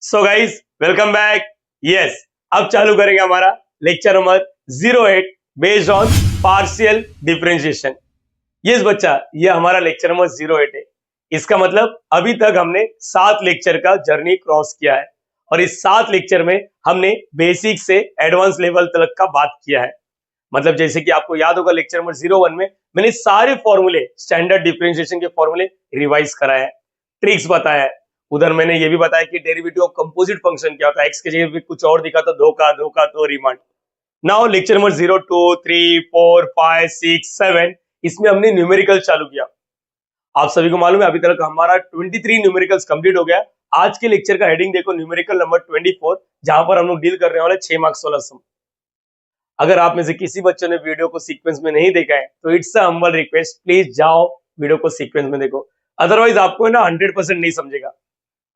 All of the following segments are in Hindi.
So guys welcome back. Yes, अब चालू करेंगे हमारा lecture number 08 based on partial differentiation. Yes बच्चा, ये हमारा लेक्चर नंबर 08 है। इसका मतलब अभी तक हमने 7 लेक्चर का जर्नी क्रॉस किया है और इस 7 लेक्चर में हमने बेसिक से एडवांस लेवल तक का बात किया है। मतलब जैसे कि आपको याद होगा लेक्चर नंबर 01 में मैंने सारे फॉर्मूले, स्टैंडर्ड डिफरेंशिएशन के फॉर्मूले रिवाइज कराए हैं, ट्रिक्स बताया है। उधर मैंने ये भी बताया कि डेरिवेटिव ऑफ कंपोजिट फंक्शन क्या होता है, एक्स के जगह पे कुछ और दिखा तो धोखा धोखा तो रिमांड। नाउ लेक्चर नंबर 02, 3, 4, 5, 6, 7 इसमें हमने न्यूमेरिकल चालू किया। आप सभी को मालूम है अभी तक हमारा 23 न्यूमेरिकल्स कंप्लीट हो गया। आज के लेक्चर का हेडिंग देखो, न्यूमेरिकल नंबर 24, जहां पर हम लोग डील करने वाले 6 मार्क्स वाला सम। अगर आप में से किसी बच्चों ने वीडियो को सीक्वेंस में नहीं देखा है तो it's a humble request, please जाओ वीडियो को सीक्वेंस में देखो, अदरवाइज आपको ना 100% नहीं समझेगा।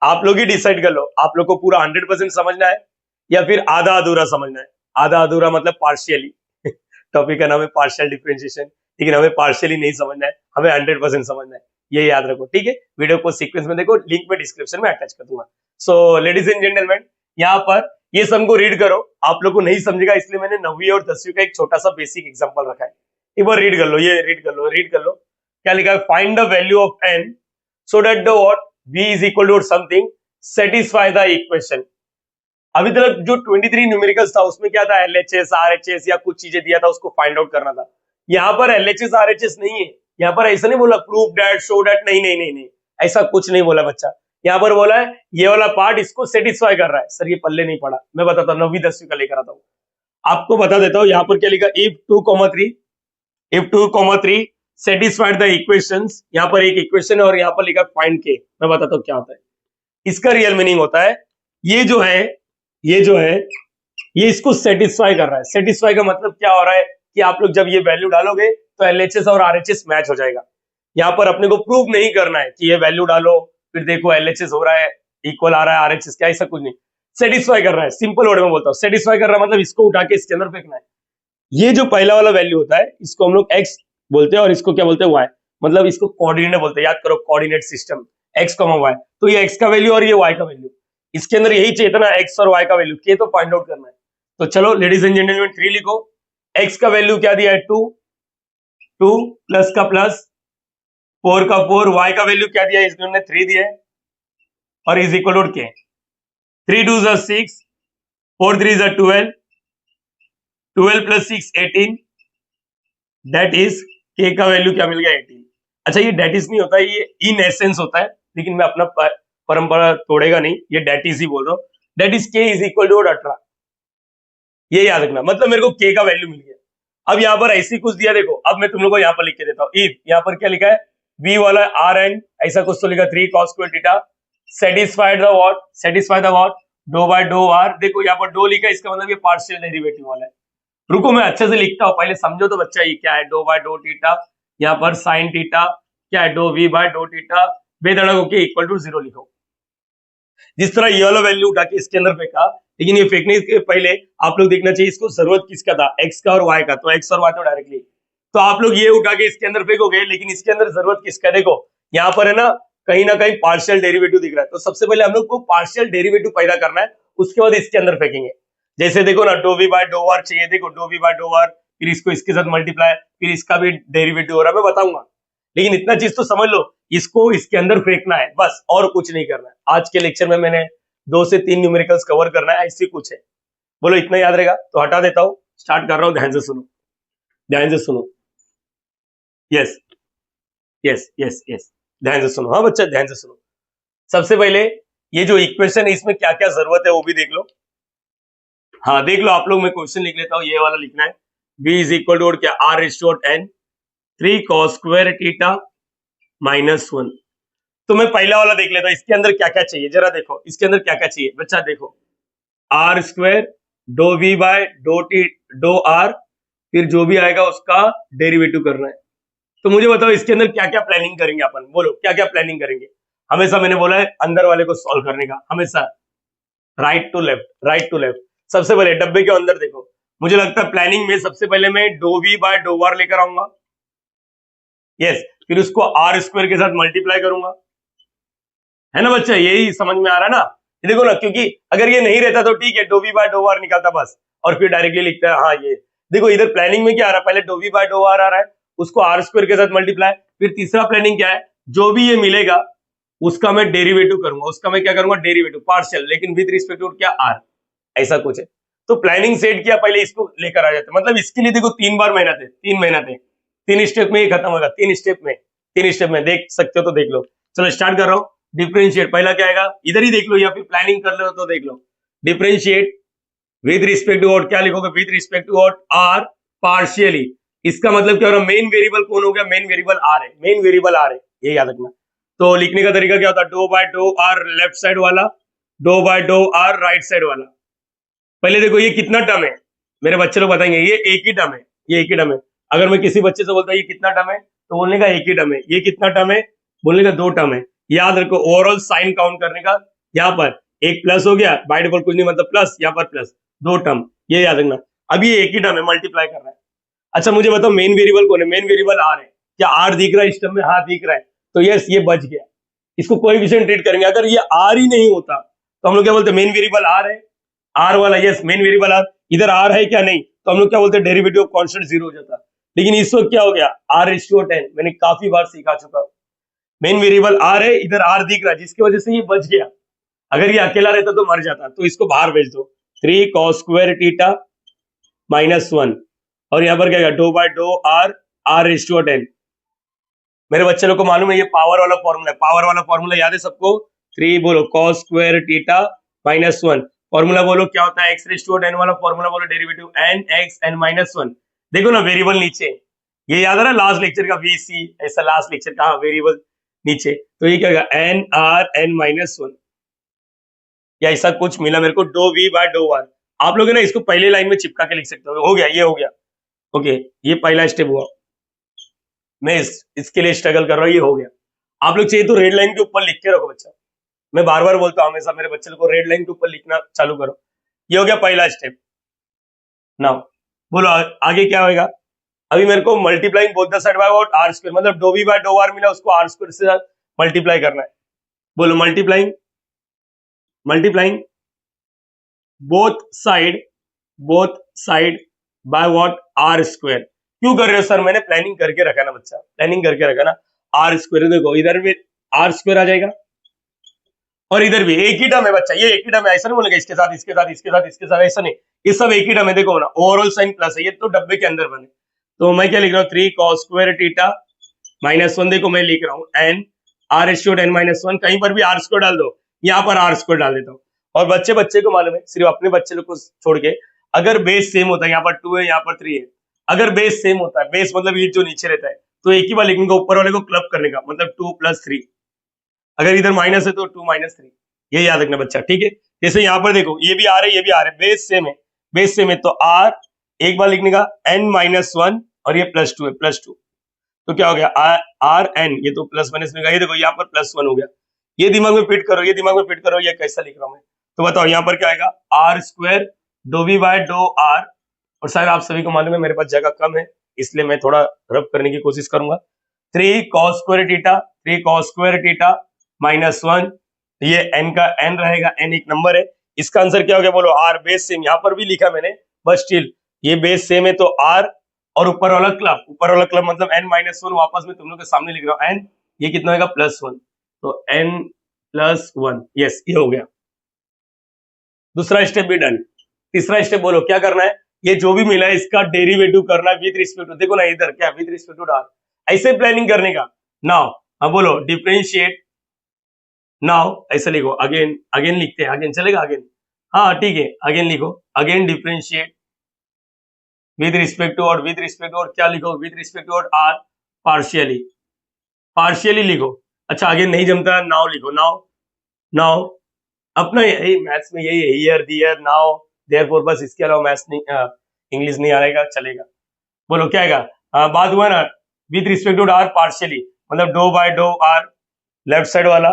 आप लोग ही डिसाइड कर लो, आप लोग को पूरा 100% समझना है या फिर आधा अधूरा समझना है। आधा अधूरा मतलब पार्शियली टॉपिक का नाम है पार्शियल डिफरेंशिएशन, लेकिन हमें पार्शियली नहीं समझना है, हमें 100% समझना है। ये याद रखो, ठीक है। वीडियो को सीक्वेंस में देखो, लिंक में डिस्क्रिप्शन में अटैच कर दूंगा। सो लेडीज एंड जेंटलमैन, यहाँ पर ये सम को रीड करो। आप लोग को नहीं समझेगा इसलिए मैंने 9वीं और 10वीं का एक छोटा सा बेसिक एग्जांपल रखा है। एक बार रीड कर लो, ये रीड कर लो। क्या लिखा है? Find the value of n so that the what v is equal to something satisfy the equation। अभी तक जो 23 न्यूमेरिकल्स था उसमें क्या था, LHS RHS या कुछ चीजें दिया था, उसको फाइंड आउट करना था। यहाँ पर LHS RHS नहीं है। यहाँ पर ऐसा नहीं बोला प्रूव दैट, शो दैट, नहीं नहीं नहीं नहीं, ऐसा कुछ नहीं बोला बच्चा। यहाँ पर बोला है ये वाला पार्ट इसको सेटिस्फाई कर रहा है। सर ये पल्ले नहीं पड़ा, मैं बताता हूँ, 9वीं 10वीं का लेकर आता हूँ, आपको बता देता हूँ। यहाँ पर क्या लिखा, if 2, 3 सेटिस्फाइड द इक्वेशंस। यहाँ पर एक इक्वेशन है और यहाँ पर लिखा फाइंड के। मैं बताता हूँ क्या होता है। इसका रियल मीनिंग होता है ये जो है ये इसको सेटिस्फाई कर रहा है। सेटिस्फाई का मतलब क्या हो रहा है कि आप लोग जब ये वैल्यू डालोगे तो LHS और RHS मैच हो जाएगा। यहाँ पर अपने को प्रूव नहीं करना है कि ये वैल्यू डालो फिर देखो LHS हो रहा है, इक्वल आ रहा है RHS, क्या ऐसा कुछ नहीं। सेटिस्फाई कर रहा है, सिंपल वर्ड में बोलता हूँ। सेटिस्फाई कर रहा है मतलब इसको उठा के इसके अंदर फेंकना है। ये जो पहला वाला वैल्यू होता है इसको हम लोग x बोलते हैं और इसको क्या बोलते हैं, y। मतलब इसको कोऑर्डिनेट बोलते हैं, याद करो कोऑर्डिनेट सिस्टम, x, y। तो ये x का वैल्यू और ये y का वैल्यू, इसके अंदर यही चाहिए था ना, x और y का वैल्यू, के तो फाइंड आउट करना है। तो चलो लेडीज एंड जेंटलमैन 3 लिखो। x का वैल्यू क्या दिया है, 2, 2 प्लस का प्लस, 4 का 4, y का वैल्यू क्या दिया है इसने, 3 दिया है और इज इक्वल टू के। 3 2 is 6, 4 3 is 12, 12 plus 6 18, that is के का वैल्यू क्या मिल गया, 18। अच्छा ये डेट इज नहीं होता, ये इन एसेंस होता है, लेकिन मैं अपना परंपरा तोड़ेगा नहीं, ये डेट इज ही बोल रहा हूँ। डेट इज के इज इक्वल टू 18, ये याद रखना। मतलब मेरे को के का वैल्यू मिल गया। अब यहाँ पर ऐसी कुछ दिया, देखो अब मैं तुम लोग को यहाँ पर लिख के देता हूँ। इफ यहाँ पर क्या लिखा है, v वाला आर एन, ऐसा कुछ तो लिखा 3 cos square theta satisfied the what, satisfy the what, do by dough R. देखो यहाँ पर डो लिखा है, इसका मतलब ये पार्शियल डेरिवेटिव वाला है। रुको मैं अच्छे से लिखता हूँ, पहले समझो तो बच्चा ये क्या है, डो बाय डो थीटा, यहाँ पर साइन थीटा क्या है, do V by dough theta, बेधड़क होके इक्वल टू 0 लिखो। जिस तरह ये वाला वैल्यू उठा के इसके अंदर फेंका, लेकिन ये फेंकने के पहले आप लोग देखना चाहिए इसको जरूरत किसका था, एक्स का और वाई का। तो एक्स और वाई तो डायरेक्टली, तो आप लोग ये उठा के इसके अंदर फेंकोगे, लेकिन इसके अंदर जरूरत किसका, देखो यहाँ पर है ना कहीं पार्शियल डेरिवेटिव दिख रहा है। तो सबसे पहले हम लोग को पार्शियल डेरिवेटिव पैदा करना है, उसके बाद इसके अंदर फेंकेंगे। जैसे देखो ना, do V by dough R चाहिए, देखो do V by dough R, फिर इसको इसके साथ मल्टीप्लाई, फिर इसका भी डेरिवेटिव हो रहा है, मैं बताऊंगा। लेकिन इतना चीज तो समझ लो, इसको इसके अंदर फेंकना है बस, और कुछ नहीं करना है। आज के लेक्चर में मैंने 2 से 3 न्यूमेरिकल्स कवर करना है, ऐसी कुछ है। बोलो इतना याद रहेगा? तो हटा देता हूं, स्टार्ट कर रहा हूं, ध्यान से सुनो, ध्यान से सुनो। यस यस यस यस, ध्यान से सुनो। हाँ बच्चा ध्यान से सुनो। सबसे पहले ये जो इक्वेशन है इसमें क्या क्या जरूरत है वो भी देख लो। हाँ देख लो आप लोग, मैं क्वेश्चन लिख लेता हूँ, ये वाला लिखना है। v इज इक्वल टू क्या, r raise to n 3 cos square theta minus 1। तो मैं पहला वाला देख लेता हूँ, इसके अंदर क्या क्या चाहिए जरा देखो, इसके अंदर क्या क्या चाहिए बच्चा, देखो R square dough V by dough T do R, फिर जो भी आएगा उसका डेरिवेटिव करना है। तो मुझे बताओ इसके अंदर क्या क्या प्लानिंग करेंगे अपन, बोलो क्या क्या प्लानिंग करेंगे। हमेशा मैंने बोला है अंदर वाले को सॉल्व करने का, हमेशा right to left, right to left. सबसे पहले डब्बे के अंदर देखो, मुझे लगता है प्लानिंग में सबसे पहले मैं do V by dough R लेकर आऊंगा। यस, फिर उसको आर स्क्वायर के साथ मल्टीप्लाई करूंगा, है ना बच्चा, यही समझ में आ रहा है ना। देखो ना, क्योंकि अगर ये नहीं रहता तो ठीक है, do V by dough R निकालता बस, और फिर डायरेक्टली लिखता है हाँ ये। देखो इधर प्लानिंग में क्या आ रहा है, पहले dough V by dough R आ रहा है, उसको आर स्क्वायर के साथ मल्टीप्लाई, फिर तीसरा प्लानिंग क्या है, जो भी ये मिलेगा उसका मैं डेरिवेटिव करूंगा, उसका मैं क्या करूंगा, डेरिवेटिव पार्शियल, लेकिन विद रिस्पेक्ट टू क्या, आर, ऐसा कुछ है। तो प्लानिंग सेट किया, पहले इसको लेकर आ जाते, मतलब इसके लिए देखो 3 बार मेहनत है, 3 मेहनत है, 3 स्टेप में ही खत्म होगा, 3 स्टेप में, 3 स्टेप में देख सकते हो तो देख लो। चलो स्टार्ट कर रहा हूँ। डिफरेंशिएट पहला क्या आएगा, इधर ही देख लो या फिर प्लानिंग कर लो तो देख लो। Differentiate with respect to what, क्या लिखोगे, with respect to what, R partially. इसका मतलब क्या हो रहा है, मेन वेरिएबल कौन हो गया, मेन वेरिएबल आर है, मेन वेरिएबल आर है, ये याद रखना। तो लिखने का तरीका क्या होता है, dough by dough R left side वाला, डो by dough R right side वाला। पहले देखो ये कितना टर्म है, मेरे बच्चे लोग बताएंगे ये एक ही टर्म है, ये एक ही टर्म है। अगर मैं किसी बच्चे से बोलता हूँ ये कितना टर्म है, तो बोलने का एक ही टर्म है, ये कितना टर्म है, बोलने का 2 टर्म है। याद रखो ओवरऑल साइन काउंट करने का, यहाँ पर एक प्लस हो गया, बाय डिफॉल्ट कुछ नहीं मतलब प्लस, यहाँ पर प्लस, 2 टर्म, ये याद रखना। अब ये एक ही टर्म है, मल्टीप्लाई कर रहा है। अच्छा मुझे बताओ मेन वेरिएबल कौन है, मेन वेरिएबल आर है, क्या आर दिख रहा है इस टर्म में, हाँ दिख रहा है, तो यस ये बच गया, इसको कोएफिशिएंट ट्रीट करेंगे। अगर ये आर ही नहीं होता तो हम लोग क्या बोलते, मेन वेरिएबल आर है, आर वाला, यस मेन वेरिएबल आर, इधर आर है क्या, नहीं, तो हम लोग क्या बोलते हैं, डेरिवेटिव ऑफ कांस्टेंट 0 हो जाता। लेकिन इस वक्त क्या हो गया, आर इज टू 10, मैंने काफी बार सिखा चुका हूं, मेन वेरिएबल आर है, इधर आर दिख रहा है, जिसकी वजह से ये बच गया। अगर ये अकेला रहता तो मर जाता, तो इसको बाहर भेज दो, 3 cos स्क्वायर थीटा -1, और यहाँ पर क्या, do by dough R, R is to 10। मेरे बच्चे लोग को मालूम है ये पावर वाला फॉर्मूला है, पावर वाला फॉर्मूला याद है सबको, 3 बोलो cos स्क्वायर थीटा -1, फॉर्मूला बोलो क्या होता है, एक्स रेज टू 10 वाला फॉर्मूला बोलो, डेरिवेटिव n x n -1। देखो ना वेरिएबल नीचे, ये याद आ रहा है लास्ट लेक्चर का VC, ऐसा लास्ट लेक्चर का वेरिएबल नीचे, तो ये क्या होगा, n r n -1, या ऐसा कुछ मिला मेरे को, do V by dough R. आप लोग ना इसको पहले लाइन में चिपका के लिख सकते हो गया, ये हो गया, ओके, ये पहला स्टेप हुआ, मैं इसके लिए स्ट्रगल कर रहा हूँ, ये हो गया। आप लोग चाहिए तो रेड लाइन के ऊपर लिख के रखो बच्चा, मैं बार बार बोलता हूँ हमेशा मेरे बच्चे को, रेड लाइन के ऊपर लिखना चालू करो। ये हो गया पहला स्टेप। नाउ बोलो आगे क्या होगा, अभी मेरे को multiplying both the side by what, R square, मतलब डो वी बाय डो आर मिला, उसको आर स्क्वायर से मल्टीप्लाई करना है। बोलो multiplying, multiplying both side by what, R square. क्यों कर रहे हो सर, मैंने प्लानिंग करके रखा ना बच्चा, प्लानिंग करके रखा ना, आर स्क्वायर, देखो इधर भी आर स्क्वायर आ जाएगा, और इधर भी एक ही टर्म है बच्चा, ये एक ही टर्म है, ऐसा नहीं बोलेगा इसके साथ इसके साथ इसके साथ इसके साथ, ऐसा नहीं, ये सब एक ही टर्म है। देखो ना ओवरऑल साइन प्लस है, ये तो डब्बे के अंदर बने, तो मैं क्या लिख रहा हूँ, 3 cos स्क्वायर थीटा -1, देखो मैं लिख रहा हूँ n r इज टू 10 -1, कहीं पर भी आर स्क्वायर डाल दो, यहाँ पर आर स्क्वायर डाल देता हूँ। और बच्चे बच्चे को मालूम है, सिर्फ अपने बच्चे लोग को छोड़ के, अगर बेस सेम होता है, यहाँ पर 2 है यहाँ पर 3 है, अगर बेस सेम होता है, बेस मतलब ये जो नीचे रहता है, तो एक ही बार लिखने का, ऊपर वाले को क्लब करने का, मतलब 2 + 3, अगर इधर माइनस है तो 2 - 3, ये याद रखना बच्चा, ठीक है। जैसे यहाँ पर देखो ये भी आ रहा है, ये भी आ रहा है, बेस सेम है, बेस सेम है, तो आर एक बार लिखने का n -1, और ये +2 है, +2, तो क्या हो गया, आर एन, ये तो प्लस माइनस में, ये देखो यहाँ पर +1 हो गया, ये दिमाग में फिट करो, ये दिमाग में फिट करो, ये कैसा लिख रहा हूं मैं, तो बताओ यहाँ पर क्या आएगा, R square dough V by dough R, और शायद आप सभी को मालूम है मेरे पास जगह कम है, इसलिए मैं थोड़ा रब करने की कोशिश करूंगा। 3 cos square theta, 3 cos square theta -1, ये n का n रहेगा, n एक नंबर है, इसका आंसर क्या हो गया, बोलो आर, बेस सेम, यहाँ पर भी लिखा मैंने, बस स्टिल ये बेस सेम है, तो आर, और ऊपर वाला क्लब, ऊपर वाला क्लब मतलब n -1, वापस में तुम लोग के सामने लिख रहा हूं n, ये कितना होगा, +1, तो n +1, यस ये हो गया, दूसरा स्टेप भी डन। तीसरा स्टेप बोलो क्या करना है, ये जो भी मिला है इसका डेरिवेटिव करना है विद रिस्पेक्ट टू, देखो ना इधर क्या, विद रिस्पेक्ट टू आर, ऐसे प्लानिंग करने का। नाउ अब बोलो डिफरेंशिएट, नाउ ऐसे लिखो, अगेन अगेन लिखते हैं, अगेन चलेगा, अगेन, हाँ ठीक है, अगेन लिखो, again differentiate with respect to, और विद रिस्पेक्ट टू और क्या लिखो, विद रिस्पेक्ट टू और आर पार्शियली, पार्शियली लिखो। अच्छा अगेन नहीं जमता, नाउ लिखो, नाउ, नाउ अपना यही मैथ्स में यही है, हियर दियर नाउ देयरफॉर, बस इसके अलावा मैथ्स नहीं, इंग्लिश नहीं आएगा, चलेगा। बोलो क्या आएगा, बात हुआ ना, with respect to R partially, मतलब डो by dough R left side वाला,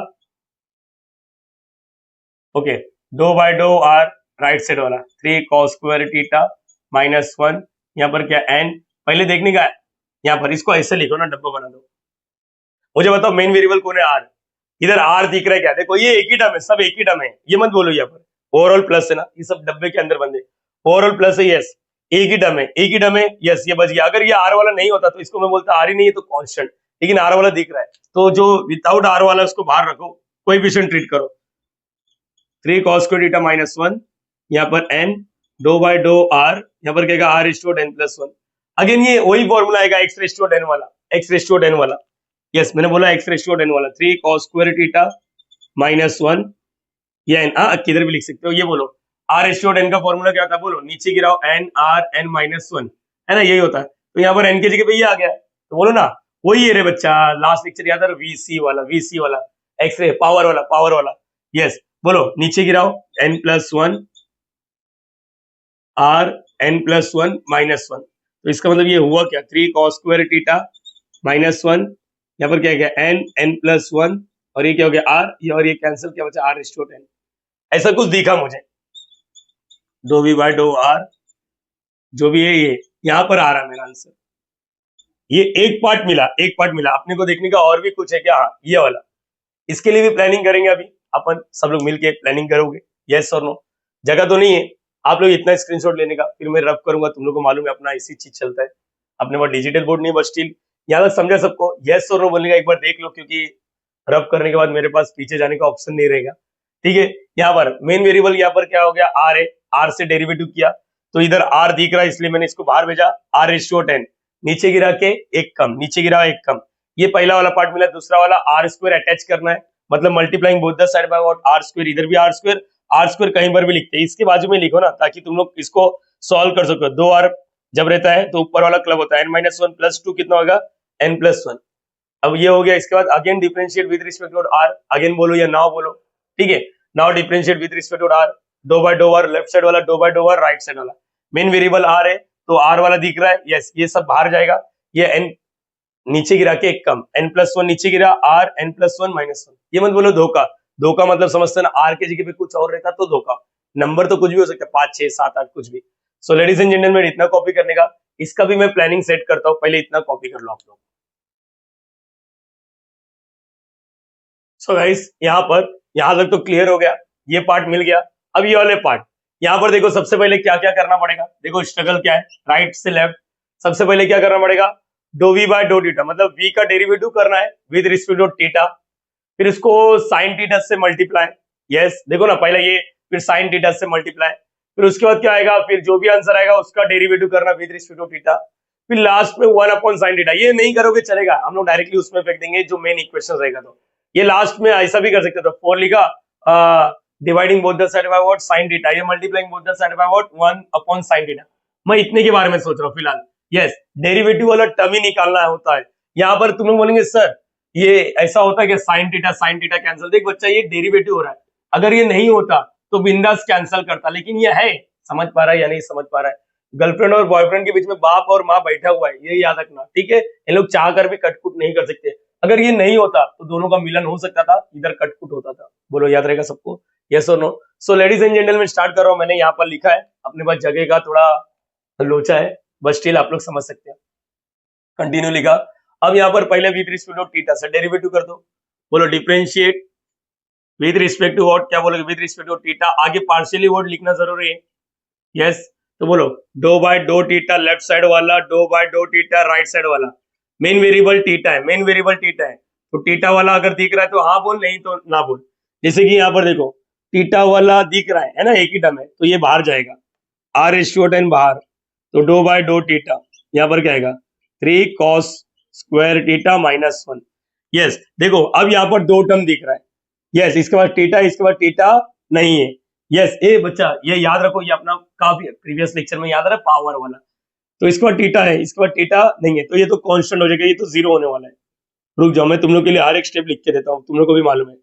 ओके, डो by dough R right side वाला, 3 cos स्क्वायर थीटा -1, यहाँ पर क्या n, पहले देखने का, यहाँ पर इसको ऐसे लिखो ना, डब्बा बना दो। मुझे बताओ मेन वेरिएबल कौन है, आर, इधर आर दिख रहा है क्या, देखो ये एक ही टर्म है, सब एक ही टर्म है, ये मत बोलो यहाँ पर ओवरऑल प्लस है ना, ये सब डब्बे के अंदर बंदे ओवरऑल प्लस है, यस एक ही टर्म है, एक ही टर्म है, यस ये बच गया। अगर ये आर वाला नहीं होता तो इसको मैं बोलता आर ही नहीं है तो कांस्टेंट, लेकिन आर वाला दिख रहा है तो जो विदाउट आर वाला उसको बाहर रखो, कोएफिशिएंट ट्रीट करो। 3 cos स्क्वायर थीटा माइनस 1, यहाँ पर n do by dough R, यहाँ पर क्या R raised to n plus 1। Again ये वही फॉर्मूला आएगा x रेस्ट टू n वाला, x रेस्ट टू n वाला, यस मैंने बोला x रेस्ट टू n वाला 3 cos स्क्वायर थीटा माइनस 1, ये n किधर भी लिख सकते हो, ये बोलो r रेस्ट टू n का फॉर्मूला क्या था, बोलो नीचे गिराओ n r n माइनस 1, है ना यही होता है। तो यहाँ पर n की जगह पे ये आ गया, तो बोलो ना वही है रे बच्चा, लास्ट लेक्चर याद है vc वाला x रे पावर वाला, यस बोलो नीचे गिराओ n plus 1 r n plus 1 minus 1, तो इसका मतलब ये हुआ क्या 3 cos स्क्वायर थीटा माइनस 1, यहाँ पर क्या गया n प्लस 1 और ये क्या हो गया r, ये और ये कैंसिल, क्या बचा r रेस्ट टू 10, ऐसा कुछ दिखा मुझे, दो v बाय दो r, जो भी है ये यहाँ पर आ रहा है मेरा आंसर। ये एक पार्ट मिला अपने को, देखने का और भी कुछ है क्या, हाँ ये वाला, इसके लिए भी प्लानिंग करेंगे अभी अपन सब लोग मिलके प्लानिंग करोगे, यस और नो। जगह तो नहीं है आप लोग इतना स्क्रीनशॉट लेने का, फिर मैं रब करूंगा, तुम लोग को मालूम है अपना इसी चीज चलता है, अपने पास डिजिटल बोर्ड नहीं, बट स्टिल यहाँ तक समझा सबको, यस और नो बोलने का एक बार देख लो, क्योंकि रब करने के बाद मेरे पास पीछे जाने का ऑप्शन नहीं रहेगा, ठीक है। यहाँ पर मेन वेरिएबल यहाँ पर क्या हो गया आर है, आर से डेरिवेटिव किया तो इधर आर दिख रहा है इसलिए मैंने इसको बाहर भेजा, आर रेस्ट टू 10, नीचे गिरा के एक कम, नीचे गिरा एक कम, ये पहला वाला पार्ट मिला। दूसरा वाला आर स्क्वायर अटैच करना है, मतलब multiplying both the side by what R square, इधर भी आर स्क्वायर कहीं पर भी लिखते हैं, इसके बाजू में लिखो ना ताकि तुम लोग इसको सॉल्व कर सको। दो आर जब रहता है तो ऊपर वाला क्लब होता है n-1 प्लस 2 कितना होगा n प्लस 1। अब ये हो गया, इसके बाद again differentiate with respect to R, again बोलो या नाउ बोलो, ठीक है। Now differentiate with respect to R, do by do R left side वाला, do by do R right side वाला, मेन वेरिएबल आर है तो आर वाला दिख रहा है, यस ये सब बाहर जाएगा, ये n नीचे गिरा के एक कम, n प्लस 1 नीचे गिरा r n प्लस 1 माइनस 1, ये मत बोलो धोखा मतलब समझते ना, r के जगह पे कुछ और रहता तो धोखा, नंबर तो कुछ भी हो सकता है 5 6 7 8 कुछ भी। सो लेडीज एंड जेंटलमैन इतना कॉपी करने का, इसका भी मैं प्लानिंग सेट करता हूँ, पहले इतना कॉपी कर लो आप लोग। सो गाइस यहाँ तक तो क्लियर हो गया, ये पार्ट मिल गया। अब ये वाले पार्ट, यहाँ पर देखो सबसे पहले क्या क्या करना पड़ेगा, देखो स्ट्रगल क्या है राइट से लेफ्ट। सबसे पहले क्या करना पड़ेगा, do V by dough theta, मतलब v का डेरिवेटिव करना है विद रिस्पेक्ट टू थीटा, फिर इसको साइन थीटा से मल्टीप्लाई, यस देखो ना पहले ये, फिर साइन थीटा से मल्टीप्लाई, फिर उसके बाद क्या आएगा, फिर जो भी आंसर आएगा उसका डेरिवेटिव करना विद रिस्पेक्ट टू थीटा, फिर लास्ट में 1 अपॉन साइन थीटा। ये नहीं करोगे चलेगा, हम लोग डायरेक्टली उसमें फेंक देंगे जो मेन इक्वेशन रहेगा। तो ये लास्ट में ऐसा भी कर सकते थे, 4 लिखा dividing both the side by what sine theta, ये multiplying both the side by what 1 upon sine theta. मैं इतने के बारे में सोच रहा हूँ फिलहाल, यस डेरिवेटिव वाला टर्म ही निकालना होता है। यहाँ पर तुम लोग बोलेंगे सर ये ऐसा होता है कि साइन थीटा कैंसिल, देख बच्चा ये डेरिवेटिव हो रहा है, अगर ये नहीं होता तो बिंदास कैंसिल करता, लेकिन ये है, समझ पा रहा है या नहीं समझ पा रहा है। गर्लफ्रेंड और बॉयफ्रेंड के बीच में बाप और माँ बैठा हुआ है, ये याद रखना, ठीक है। ये लोग चाह कर भी कटकुट नहीं कर सकते, अगर ये नहीं होता तो दोनों का मिलन हो सकता था, इधर कटकुट होता था। बोलो याद रहेगा सबको, यस और no. So ladies and gentleman start कर रहा हूं, मैंने यहाँ पर लिखा है, अपने पास जगह का थोड़ा लोचा है बट स्टिल आप लोग समझ सकते हैं, कंटिन्यू लिखा। अब यहाँ पर पहले विद रिस्पेक्ट टू थीटा से डेरिवेटिव कर दो, बोलो differentiate with respect to what, क्या बोलोगे विद रिस्पेक्ट टू थीटा, आगे पार्शियली वर्ड लिखना जरूरी है, यस तो बोलो डो by dough theta left side वाला, डो by dough theta right side वाला, मेन वेरिएबल थीटा है, मेन वेरिएबल थीटा है तो थीटा वाला अगर दिख रहा है तो हाँ बोल, नहीं तो ना बोल। जैसे कि यहाँ पर देखो थीटा वाला दिख रहा है ना, एक ही टर्म है तो ये बाहर जाएगा, r रेस्ट टू 10 बाहर, तो डो बाय डो थीटा, यहाँ पर क्या आएगा 3 cos square theta minus 1, yes देखो अब यहाँ पर दो टर्म दिख रहा है, यस इसके बाद थीटा, इसके बाद थीटा नहीं है, यस ए बच्चा ये याद रखो, ये अपना काफी प्रीवियस लेक्चर में याद रहा पावर वाला, तो इसके बाद थीटा है, इसके बाद थीटा नहीं है, तो ये तो कांस्टेंट हो जाएगा, ये तो जीरो होने वाला है। रुक जाओ मैं तुम लोग के लिए हर एक स्टेप लिख के देता हूँ, तुम लोग को भी मालूम है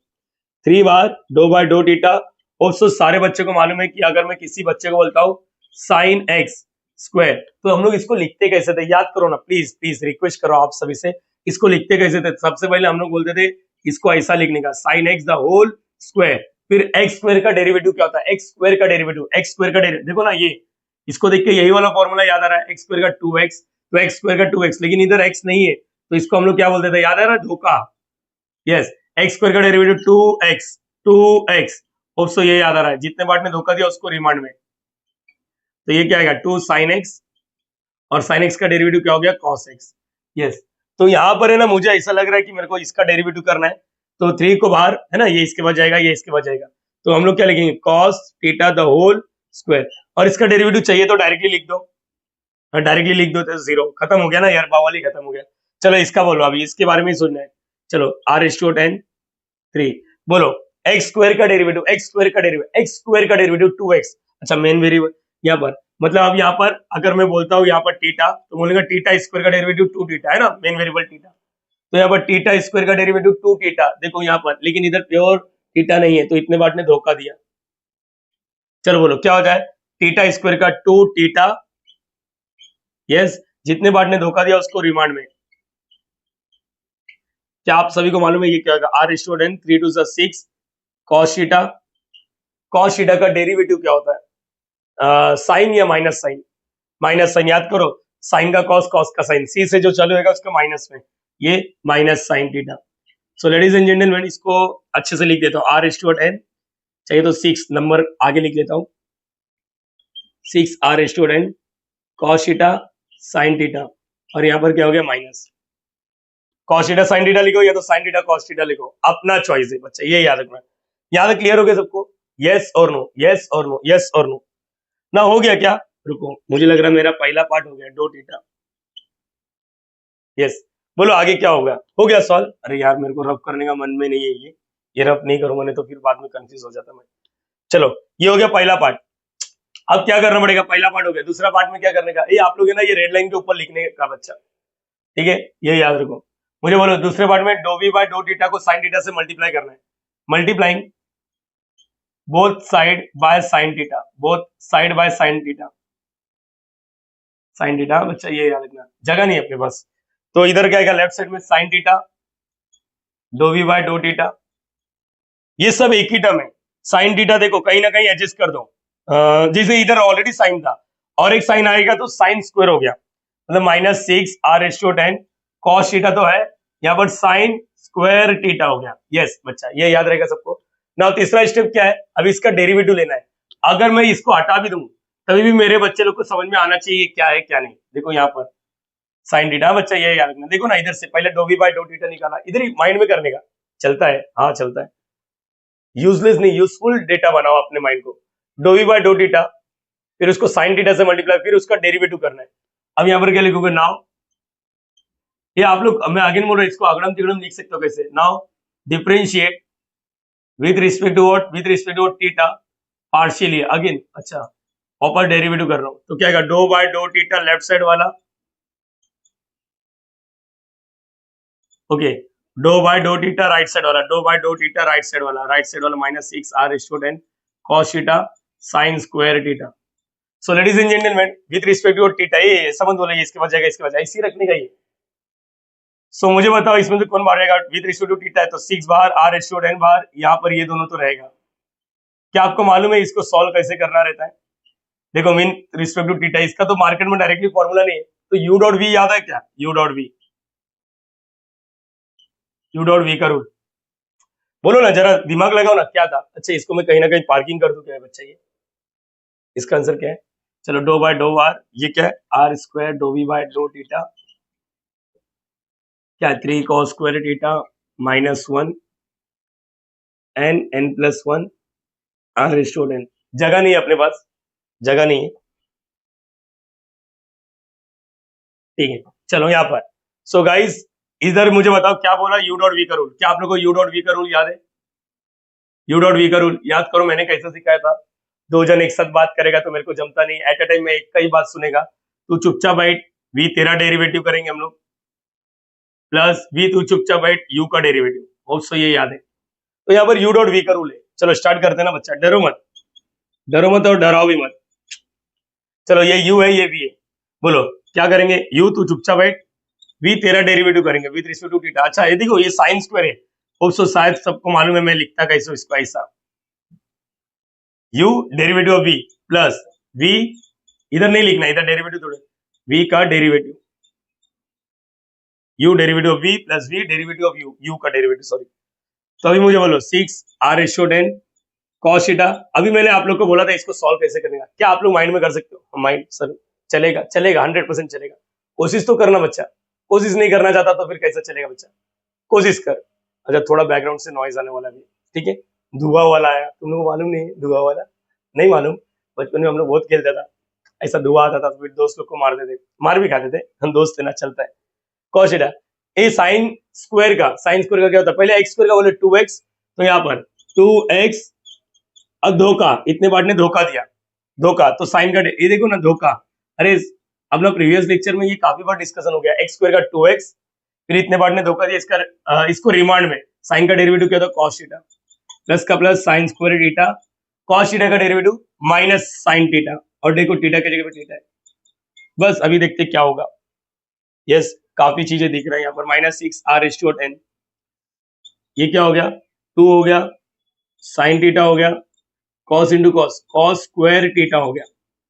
3 बार डो बाय डो थीटा। ऑल्सो सारे बच्चों को मालूम है कि अगर मैं किसी बच्चे को बोलता हूँ साइन एक्स स्क्वायर, तो हम लोग इसको लिखते कैसे थे, याद करो ना प्लीज प्लीज, रिक्वेस्ट करो आप सभी से, इसको लिखते कैसे थे। सबसे पहले हम लोग बोलते थे इसको ऐसा लिखने का, sine X the whole square, फिर एक्स स्क्वायर का डेरिवेटिव क्या होता है, एक्स स्क्वायर का डेरिवेटिव, एक्स स्क्वायर का डेरिवेटिव, देखो ना ये, इसको देख के यही वाला फॉर्मूला याद आ रहा है, एक्स स्क्वायर का 2x, तो एक्स स्क्वायर का 2x, लेकिन इधर x नहीं है तो इसको हम लोग क्या बोलते थे, याद आ रहा है धोखा, यस एक्स स्क्वायर का डेरिवेटिव 2x होप सो ये याद आ रहा है, जितने पार्ट में धोखा दिया उसको रिमांड में, तो ये क्या आएगा 2 sin x, और sin x का डेरिवेटिव क्या हो गया cos x। यस, तो यहाँ पर है ना, मुझे ऐसा लग रहा है कि मेरे को इसका डेरिवेटिव करना है, तो 3 को बाहर है ना, ये इसके बाद जाएगा, ये इसके बाद जाएगा, तो हम लोग क्या लिखेंगे cos theta the whole square, और इसका डेरिवेटिव चाहिए तो डायरेक्टली लिख दो, डायरेक्टली लिख दो तो 0, खत्म हो गया ना यार, बावाली खत्म हो गया। चलो इसका बोलो, अभी इसके बारे में ही सोचना है। चलो r/10 3 बोलो, एक्स स्क्वायर का डेरिवेटिव, एक्स स्क्वायर का डेरिवेटिव, एक्स स्क्वायर का डेरिवेटिव 2x, अच्छा मेन वेरिएबल यहाँ पर, मतलब अब यहाँ पर अगर मैं बोलता हूँ यहाँ पर थीटा, तो बोलेगा थीटा स्क्वायर का डेरिवेटिव 2 थीटा है ना, मेन वेरिएबल थीटा, तो यहाँ पर थीटा स्क्वायर का डेरिवेटिव 2 थीटा, देखो यहाँ पर, लेकिन इधर प्योर थीटा नहीं है, तो इतने बार ने धोखा दिया। चलो बोलो क्या हो जाए, थीटा स्क्वायर का 2 थीटा, यस, जितने बार ने धोखा दिया उसको रिमांड में, क्या आप सभी को मालूम है ये क्या होगा, r/10 3 2 6 cos theta, cos theta का डेरिवेटिव क्या होता है, साइन या माइनस साइन, माइनस साइन याद करो, साइन का कॉस, कॉस का साइन, सी से जो चालू होगा उसका माइनस में, ये minus sine theta. So ladies and gentleman, इसको अच्छे से लिख देता हूँ, r/10 चाहिए तो 6 नंबर आगे लिख लेता हूँ, 6 r/10 cos theta sine theta, और यहाँ पर क्या हो गया minus, cos theta sine theta लिखो या तो साइन थीटा cos थीटा लिखो, अपना चॉइस है बच्चा, ये याद रखना। याद क्लियर हो गया सबको, यस और नो, यस और नो, यस और नो, ना हो गया क्या, रुको मुझे लग रहा है मेरा पहला पार्ट हो गया 2 थीटा, यस, बोलो आगे क्या होगा, हो गया सॉल्व। अरे यार मेरे को रफ करने का मन में नहीं है, ये रफ नहीं करूंगा नहीं तो फिर बाद में कंफ्यूज हो जाता मैं। चलो ये हो गया पहला पार्ट, अब क्या करना पड़ेगा, पहला पार्ट हो गया, दूसरा पार्ट में क्या करने का, ये आप लोग है ना, ये रेड लाइन के ऊपर लिखने का बच्चा, ठीक है, ये याद रखो। मुझे बोलो दूसरे पार्ट में do V by dough theta को साइन थीटा से मल्टीप्लाई करना है, multiplying both side by sine theta, both side by sine theta, sine theta बच्चा ये याद रखना, जगह नहीं है अपने पास, तो इधर क्या आएगा लेफ्ट साइड में sine theta dough V by dough theta, ये सब एक ही टर्म है, साइन थीटा देखो कहीं ना कहीं एडजस्ट कर दो, जैसे इधर ऑलरेडी साइन था और एक साइन आएगा तो साइन स्क्वायर हो गया, मतलब -6 r/10 cos थीटा तो है, यहाँ पर साइन स्क्वायर थीटा हो गया, यस बच्चा ये याद रहेगा सबको। ना तीसरा स्टेप क्या है, अब इसका डेरिवेटिव लेना है, अगर मैं इसको हटा भी दूं तभी भी मेरे बच्चे लोग को समझ में आना चाहिए क्या है क्या नहीं, देखो यहाँ पर साइन थीटा बच्चा ये याद रखना, देखो ना इधर से पहले dough V by dough theta निकाला, इधर ही माइंड में करने का, चलता है, हाँ चलता है, यूजलेस नहीं यूजफुल डेटा बनाओ अपने माइंड को, do V by dough theta, फिर उसको साइन थीटा से मल्टीप्लाई, फिर उसका डेरिवेटिव करना है। अब यहाँ पर क्या लिखोगे नाउ, ये आप लोग, मैं आगे बोल रहा हूँ, इसको अगड़म तिगड़म लिख सकते हो कैसे, now differentiate with respect to what, with respect to theta partially again, अच्छा ऊपर डेरिवेटिव कर रहा हूँ, तो क्या आएगा डो by dough theta left side वाला, ओके, डो by dough theta right side वाला, डो by dough theta right side वाला, राइट साइड वाला -6 r/10 cos theta sin square theta. So ladies and gentlemen, with respect to theta, ये समझ बोला, इसके बाद जाएगा, इसके बाद इसी रखने का ये। सो मुझे बताओ इसमें से कौन बाहर रहेगा, विथ रिस्पेक्ट टू थीटा है तो 6 बाहर, r/10 बाहर, यहाँ पर ये दोनों तो रहेगा। क्या आपको मालूम है इसको सॉल्व कैसे करना रहता है, देखो मीन रिस्पेक्ट टू थीटा, इसका तो मार्केट में डायरेक्टली फॉर्मूला नहीं है, तो यू डॉट वी याद है क्या, U dot V, U dot V का रूल, बोलो ना जरा दिमाग लगाओ ना क्या था। अच्छा इसको मैं कहीं ना कहीं पार्किंग कर दूं क्या है बच्चा, ये इसका आंसर क्या है, चलो डो बाय डो आर, ये क्या है r² do V by dough theta, क्या 3 cos square theta -1 n+1 r/10, जगह नहीं है अपने पास, जगह नहीं है, ठीक है चलो यहाँ पर। सो गाइस इधर मुझे बताओ क्या बोला, यू डॉट वी का रूल, क्या आप लोगों को यू डॉट वी का रूल याद है, यू डॉट वी का रूल याद करो, मैंने कैसे सिखाया था, दो जन एक साथ बात करेगा तो मेरे को जमता नहीं, एट अ टाइम में एक का ही बात सुनेगा, तू चुपचाप बैठ, वी तेरा डेरिवेटिव करेंगे हम लोग, प्लस वी तू चुपचाप बैठ यू का डेरिवेटिव, ऑल्सो ये याद है, तो यहाँ पर यू डॉट वी का रूल है। चलो स्टार्ट करते हैं ना बच्चा, डरो मत, डरो मत और डराओ भी मत, चलो ये यू है ये वी है, बोलो क्या करेंगे, यू तू चुपचाप बैठ, वी तेरा डेरिवेटिव करेंगे विद रिस्पेक्ट टू थीटा, अच्छा ये देखो ये साइन स्क्वायर है, ऑल्सो शायद सबको मालूम है मैं लिखता कैसे इसको ऐसा, u derivative of v plus v, इधर नहीं लिखना, इधर डेरिवेटिव थोड़े, v का derivative, u derivative of v plus v derivative of u, u का डेरिवेटिव सॉरी, तो अभी मुझे बोलो 6r/10 cos थीटा। अभी मैंने आप लोग को बोला था इसको सॉल्व कैसे करने का, क्या आप लोग माइंड में कर सकते हो? माइंड सर चलेगा, चलेगा 100% चलेगा। कोशिश तो करना बच्चा, कोशिश नहीं करना चाहता तो फिर कैसे चलेगा बच्चा, कोशिश कर। अच्छा थोड़ा बैकग्राउंड से नॉइज आने वाला भी, ठीक है। धुआं वाला आया, तुम लोग को मालूम नहीं धुआं वाला? नहीं मालूम? बचपन में हम लोग बहुत खेलता था, ऐसा धुआं आता था तो फिर दोस्त लोग को मारते थे, मार भी खाते थे, हम दोस्त थे ना, चलता है। cos थीटा ए साइन स्क्वायर का क्या होता है? पहले x स्क्वायर का बोले 2x, तो यहाँ पर 2x, अब धोखा, इतने पार्ट ने धोखा दिया, धोखा तो साइन का ये देखो ना धोखा। अरे अपना प्रीवियस लेक्चर में ये काफी बार डिस्कशन हो गया, x स्क्वायर का 2x, फिर इतने पार्ट ने धोखा दिया, इसका इसको रिमांड में साइन का डेरिवेटिव क्या होता है? cos थीटा, प्लस का plus sine square theta, cos theta का डेरिवेटिव माइनस साइन थीटा, और देखो थीटा की जगह पे थीटा है। बस अभी देखते क्या होगा। यस काफी चीजें दिख रहा है यहाँ पर, -6r/10, ये क्या हो गया? 2 हो गया, साइन थीटा हो गया, cos into cos, cos square theta हो गया,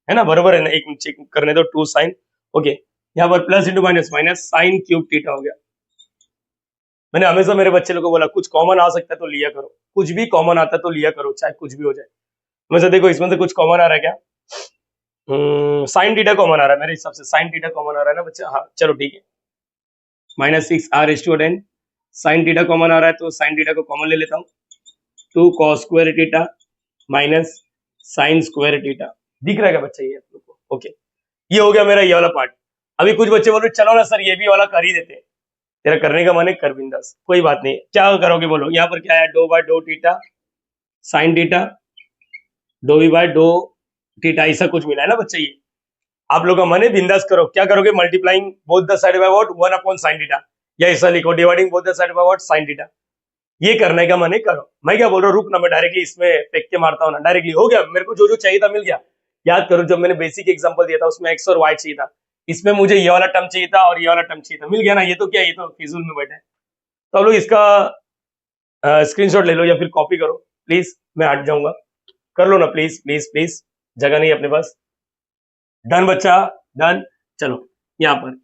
है ना? बराबर है ना? एक चेक करने दो, 2 साइन, ओके। यहाँ पर plus into minus, minus sine cube theta हो गया। मैंने हमेशा मेरे बच्चे लोगों को बोला कुछ कॉमन आ सकता है तो लिया करो, कुछ भी कॉमन आता है तो लिया करो, चाहे कुछ भी हो जाए। वैसे देखो इसमें से कुछ कॉमन आ रहा है क्या? साइन थीटा कॉमन आ रहा है मेरे हिसाब से, साइन थीटा कॉमन आ रहा है ना बच्चा? हाँ चलो ठीक है, -6r/10 साइन थीटा कॉमन आ रहा है तो साइन थीटा को कॉमन ले लेता हूँ, 2 cos square theta minus sine square theta. दिख रहा है क्या बच्चा ये आप लोग को? ओके, ये हो गया मेरा ये वाला पार्ट। अभी कुछ बच्चे बोल रहे चलो ना सर ये भी वाला कर ही देते हैं, तेरा करने का मन है कर बिंदास, कोई बात नहीं। क्या करोगे बोलो? यहाँ पर क्या है? Dough by dough theta sine theta, dough V by dough theta, ऐसा कुछ मिला है ना बच्चा? ये आप लोग का मन है, बिंदास करो। क्या करोगे? Multiplying both the side by what? 1/sin theta, या ऐसा लिखो dividing both the side by what? sin theta. ये करने का मन है करो। मैं क्या बोल रहा हूँ, रुक ना, मैं डायरेक्टली इसमें फेंक के मारता हूँ ना, डायरेक्टली हो गया। मेरे को जो जो चाहिए था मिल गया। याद करो जब मैंने बेसिक एग्जांपल दिया था उसमें x और y चाहिए था, इसमें मुझे ये वाला टर्म चाहिए था और ये वाला टर्म चाहिए था, मिल गया ना? ये तो क्या, ये तो फिजूल में बैठा है। तो आप लोग इसका स्क्रीनशॉट ले लो या फिर कॉपी करो प्लीज, मैं हट जाऊंगा, कर लो ना प्लीज प्लीज प्लीज, जगह नहीं है अपने पास। डन बच्चा, डन। चलो यहाँ पर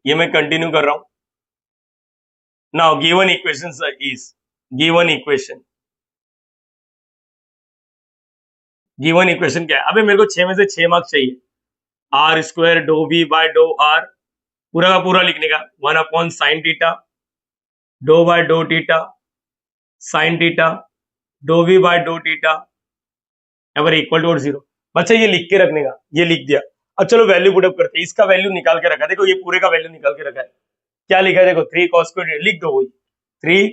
ये मैं कंटिन्यू कर रहा हूं। Now given equation is, given equation, given equation क्या है? अबे मेरे को 6 में से 6 मार्क्स चाहिए। R square dough V by dough R, पूरा का पूरा लिखने का, 1/sin theta, doh by dough theta sine theta, dough V by dough theta, यहाँ पर इक्वल टू और 0। बच्चा ये लिख के रखने का, ये लिख दिया। अब चलो वैल्यू पुटअप करते हैं, इसका वैल्यू निकाल के रखा, देखो ये पूरे का वैल्यू निकाल के रखा है। क्या लिखा है देखो, 3 cos स्क्वायर, लिख दो वही 3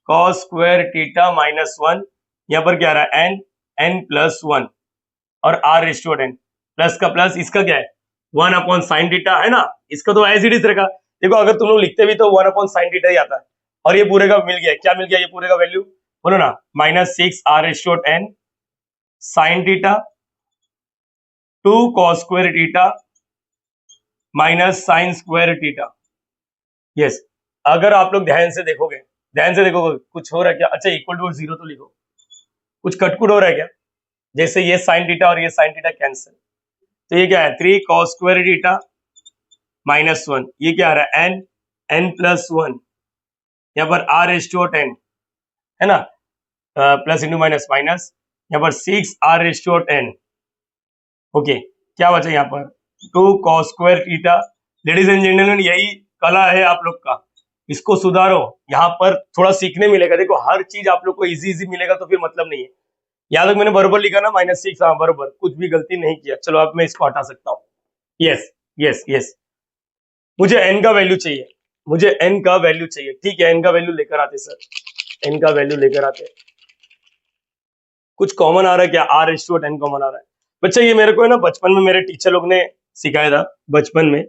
cos स्क्वायर थीटा माइनस 1, यहाँ पर क्या आ रहा है? n+1 और r/10 प्लस का प्लस, इसका क्या है? 1/sin थीटा, है ना? इसका तो एज इट इज रहेगा। देखो अगर तुम लोग लिखते भी तो 1/sin थीटा ही आता है, और ये पूरे का मिल गया। क्या मिल गया? ये पूरे का वैल्यू बोलो ना, -6r/10 sin theta 2 cos square theta minus sine square theta. Yes, अगर आप लोग ध्यान से देखोगे, ध्यान से देखोगे कुछ हो रहा है क्या? अच्छा इक्वल टू 0 तो लिखो, कुछ कटकुट हो रहा है क्या? जैसे ये साइन थीटा और ये साइन थीटा कैंसिल, तो ये क्या है? 3 cos स्क्वायर थीटा माइनस 1, ये क्या आ रहा है? n+1, यहाँ पर r/10 है ना, प्लस इंटू माइनस माइनस, यहाँ पर 6r/10। ओके, क्या बचा यहाँ पर? 2 cos square theta. Ladies and gentleman यही कला है आप लोग का, इसको सुधारो। यहाँ पर थोड़ा सीखने मिलेगा। देखो हर चीज आप लोग को इजी इजी मिलेगा तो फिर मतलब नहीं है। याद तक मैंने बरोबर लिखा ना, -6, हाँ बरोबर, कुछ भी गलती नहीं किया। चलो अब मैं इसको हटा सकता हूँ। यस यस यस, मुझे n का वैल्यू चाहिए, मुझे n का वैल्यू चाहिए। ठीक है, n का वैल्यू लेकर आते सर, n का वैल्यू लेकर आते। कुछ कॉमन आ रहा है क्या? r/10 कॉमन आ रहा है बच्चा। ये मेरे को है ना बचपन में मेरे टीचर लोग ने सिखाया था, बचपन में,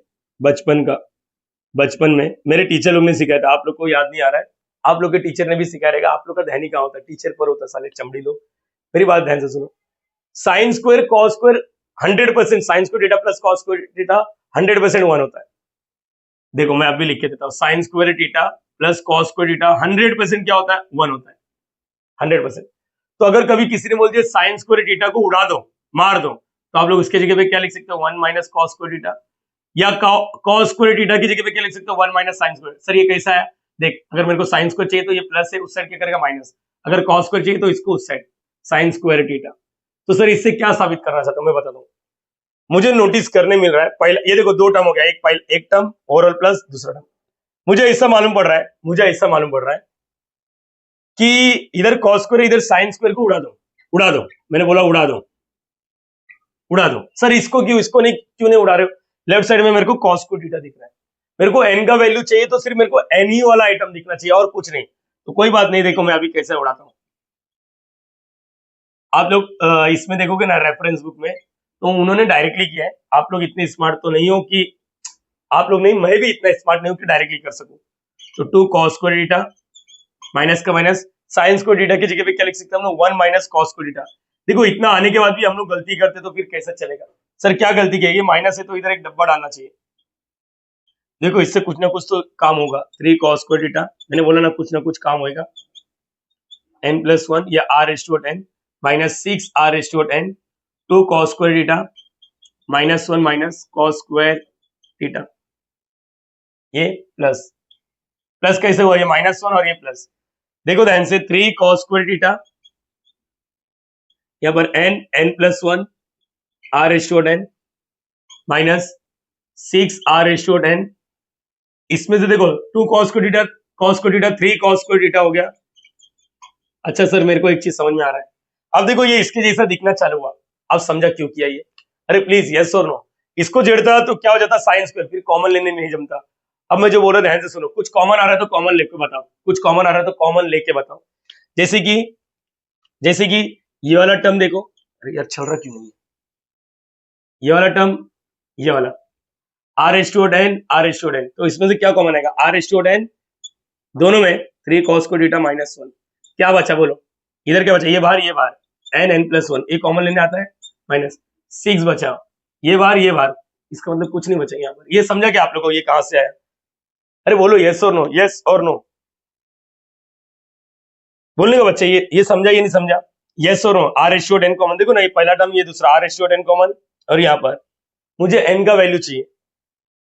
बचपन में मेरे टीचर लोग ने सिखाया था। आप लोग को याद नहीं आ रहा है, आप लोग के टीचर ने भी सिखाया रहेगा। आप लोग का ध्यान ही कहाँ होता है, टीचर पर होता है साले चमड़ी लोग। मेरी बात ध्यान से सुनो, sine square cos square 100%, sine square theta plus cos square theta 100% 1 होता है। देखो मैं अभी लिख के देता हूँ, sine square theta plus cos square theta 100% क्या होता है? 1 होता है, 100%। तो अगर कभी किसी ने बोल दिया साइन स्क्वायर थीटा को उड़ा दो, मार दो, तो आप लोग उसके जगह पे क्या लिख सकते हो 1 माइनस कॉस स्क्वायर थीटा, या कॉस स्क्वायर थीटा की जगह पे क्या लिख सकते हो 1 माइनस साइन स्क्वायर। सर ये कैसा है, देख अगर मेरे को साइन स्क्वायर चाहिए तो ये प्लस है, उस साइड क्या करेगा माइनस, अगर कॉस स्क्वायर चाहिए तो इसको उस साइड साइन स्क्वायर थीटा। तो सर इससे क्या साबित करना चाहता हूं मैं बता दूं, मुझे नोटिस करने मिल रहा है पहला ये देखो दो टर्म हो गया, एक टर्म ओवरऑल प्लस दूसरा टर्म, मुझे ऐसा मालूम पड़ रहा है कि इधर कॉस स्क्वायर इधर साइन स्क्वायर को उड़ा दो, मैंने बोला उड़ा दो। सर इसको क्यों नहीं उड़ा रहे हो, लेफ्ट साइड में मेरे को कॉस स्क्वायर थीटा दिख रहा है, मेरे को एन का वैल्यू चाहिए तो सिर्फ मेरे को एन ही वाला आइटम दिखना चाहिए और कुछ नहीं। तो कोई बात नहीं, देखो मैं अभी कैसे उड़ाता हूं, आप लोग इसमें देखोगे ना रेफरेंस बुक में, तो उन्होंने डायरेक्टली किया है, आप लोग इतने स्मार्ट तो नहीं हो कि आप लोग नहीं, मैं भी इतना स्मार्ट नहीं हूं कि डायरेक्टली कर सकूं। तो 2 cos स्क्वायर थीटा माइनस का माइनस साइन स्क्वायर थीटा की जगह पे क्या लिख सकते हैं हम लोग 1 माइनस कॉस स्क्वायर थीटा। देखो इतना आने के बाद भी हम लोग गलती करते तो फिर कैसे चलेगा, सर क्या गलती की है, ये माइनस है तो इधर एक डब्बा डालना चाहिए, देखो इससे कुछ ना कुछ तो काम होगा। 3 cos स्क्वायर थीटा, मैंने बोला ना कुछ काम होगा, n प्लस 1 या r raise to 10 minus 6 r raise to 10 2 cos square theta minus 1 minus cos square theta, ये प्लस कैसे हुआ, ये माइनस 1 और ये प्लस, देखो ध्यान से 3 cos स्क्वायर थीटा, यहाँ पर n plus 1 r raise to 10 minus 6 r raise to 10, इसमें से देखो 2 cos square theta 3 cos square theta हो गया। अच्छा सर मेरे को एक चीज समझ में आ रहा है, अब देखो ये इसके जैसा दिखना चालू हुआ, अब समझा क्यों किया ये, अरे प्लीज यस और नो, इसको जेड़ता तो क्या हो जाता साइन स्क्वायर, फिर कॉमन लेने नहीं जमता। अब मैं जो बोल रहा ध्यान से सुनो, कुछ कॉमन आ रहा है तो कॉमन लेके बताओ, कुछ कॉमन आ रहा है तो कॉमन लेके बताओ, जैसे कि ये वाला टर्म देखो, अरे यार चल रहा क्यों नहीं, ये वाला टर्म, ये वाला r रेज़ टू 10, तो इसमें से क्या कॉमन आएगा, r रेज़ टू 10 दोनों में 3 cos स्क्वायर थीटा माइनस 1, क्या बचा बोलो, इधर क्या बचा, ये बाहर n प्लस 1, ये कॉमन लेने आता है माइनस 6 बचा, ये बाहर, इसका मतलब कुछ नहीं बचा यहाँ पर, ये समझा क्या आप लोगों को, ये कहां से आया, अरे बोलो यस और नो, बोलने का बच्चा, ये समझा ये नहीं समझा, यस और no, r raise to 10 common, देखो ना ये पहला टर्म ये दूसरा r रेज़ टू 10 कॉमन, और यहाँ पर मुझे n का वैल्यू चाहिए,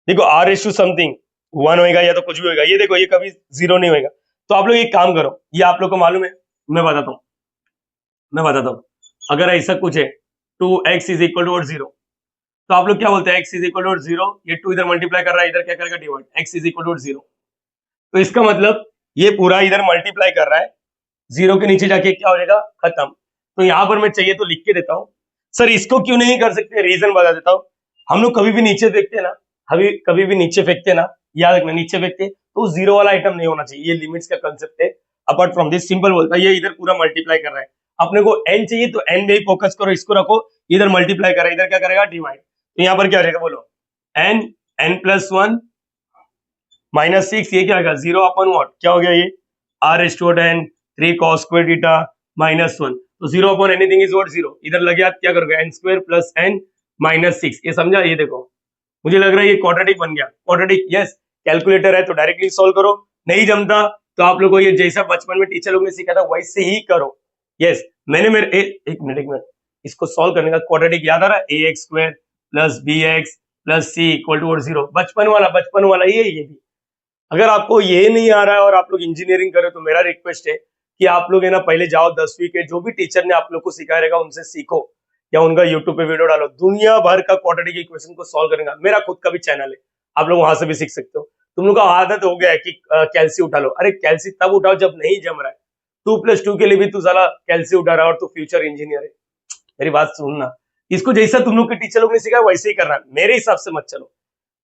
देखो r रेज़ टू समथिंग 1 होएगा या तो कुछ भी होएगा, ये देखो ये कभी 0 नहीं होएगा, तो आप लोग एक काम करो, ये आप लोग को मालूम है, मैं बताता हूँ, अगर ऐसा कुछ है 2x इज इक्वल टू 0, तो आप लोग क्या बोलते हैं, x इज इक्वल टू 0, ये 2 इधर मल्टीप्लाई कर रहा है, इधर क्या करेगा divide, x is equal to 0, तो इसका मतलब ये पूरा इधर मल्टीप्लाई कर रहा है, 0 के नीचे जाके क्या हो जाएगा खत्म। तो यहाँ पर मैं चाहिए तो लिख के देता हूँ, सर इसको क्यों नहीं कर सकते, रीजन बता देता हूँ, हम लोग कभी भी नीचे फेंकते ना, कभी भी नीचे फेंकते ना, याद रखना नीचे फेंकते तो 0 वाला आइटम नहीं होना चाहिए, ये लिमिट्स का कंसेप्ट है। अपार्ट फ्रॉम दिस सिंपल बोलता है, ये इधर पूरा मल्टीप्लाई कर रहा है, अपने को n चाहिए तो n में ही फोकस करो, इसको रखो, इधर मल्टीप्लाई कर रहा है, इधर क्या करेगा डिवाइड, तो यहाँ पर क्या रहेगा बोलो, n प्लस 1 माइनस 6, ये क्या आएगा 0 अपन व्हाट, क्या हो गया ये r raise to 10 3 cos square theta minus 1, तो 0 अपन एनीथिंग इज व्हाट 0, इधर लग गया क्या करोगे n square plus n minus 6, ये समझा, ये देखो मुझे लग रहा है ये क्वाड्रेटिक बन गया, क्वाड्रेटिक यस, कैलकुलेटर है तो डायरेक्टली सॉल्व करो, नहीं जमता तो आप लोगों को ये जैसा बचपन में टीचर लोग ने सिखाया था वैसे ही करो। यस मैंने मेरे एक मिनट इसको सॉल्व करने का क्वाड्रेटिक याद आ रहा है, ax square plus bx plus c equal to 0, बचपन वाला ये भी। अगर आपको ये नहीं आ रहा है और आप लोग इंजीनियरिंग करें तो मेरा रिक्वेस्ट है कि आप लोग है ना पहले जाओ 10वीं के जो भी टीचर ने आप लोग को सिखाया रहेगा उनसे सीखो, या उनका यूट्यूब पे वीडियो डालो, दुनिया भर का क्वाड्रेटिक इक्वेशन को सॉल्व करेगा, मेरा खुद का भी चैनल है, आप लोग वहां से भी सीख सकते हो। तुम लोग का आदत हो गया है कि कैल्सी उठा लो, अरे कैल्सी तब उठाओ जब नहीं जम रहा है, 2+2 के लिए भी तू साला कैल्सी उठा रहा है और तू फ्यूचर इंजीनियर है, मेरी बात सुनना, इसको जैसा तुम लोग के टीचर लोग ने सिखाया वैसे ही करना, मेरे हिसाब से मत चलो,